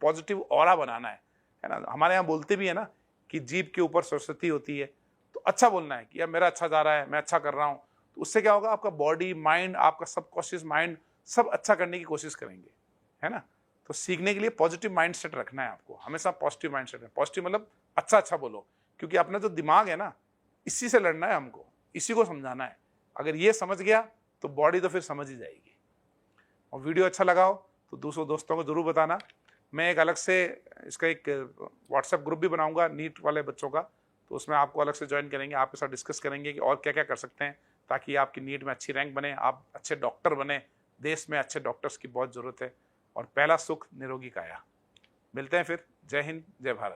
पॉजिटिव ऑरा बनाना है ना। हमारे यहाँ बोलते भी है ना कि जीभ के ऊपर सरस्वती होती है, तो अच्छा बोलना है कि यार मेरा अच्छा जा रहा है, मैं अच्छा कर रहा हूँ। तो उससे क्या होगा, आपका बॉडी, माइंड, आपका सबकॉन्शियस माइंड सब अच्छा करने की कोशिश करेंगे, है ना। तो सीखने के लिए पॉजिटिव माइंड सेट रखना है आपको, हमेशा पॉजिटिव माइंड सेट है। पॉजिटिव मतलब अच्छा अच्छा बोलो, क्योंकि अपना जो दिमाग है ना, इसी से लड़ना है हमको, इसी को समझाना है। अगर ये समझ गया तो बॉडी तो फिर समझ ही जाएगी। और वीडियो अच्छा लगा हो तो दूसरों दोस्तों को जरूर बताना। मैं एक अलग से इसका एक व्हाट्सएप ग्रुप भी बनाऊंगा नीट वाले बच्चों का, तो उसमें आपको अलग से ज्वाइन करेंगे, आपके साथ डिस्कस करेंगे कि और क्या क्या कर सकते हैं ताकि आपकी नीट में अच्छी रैंक बने, आप अच्छे डॉक्टर बने। देश में अच्छे डॉक्टर्स की बहुत ज़रूरत है। और पहला सुख निरोगी काया। मिलते हैं फिर। जय हिंद, जय भारत।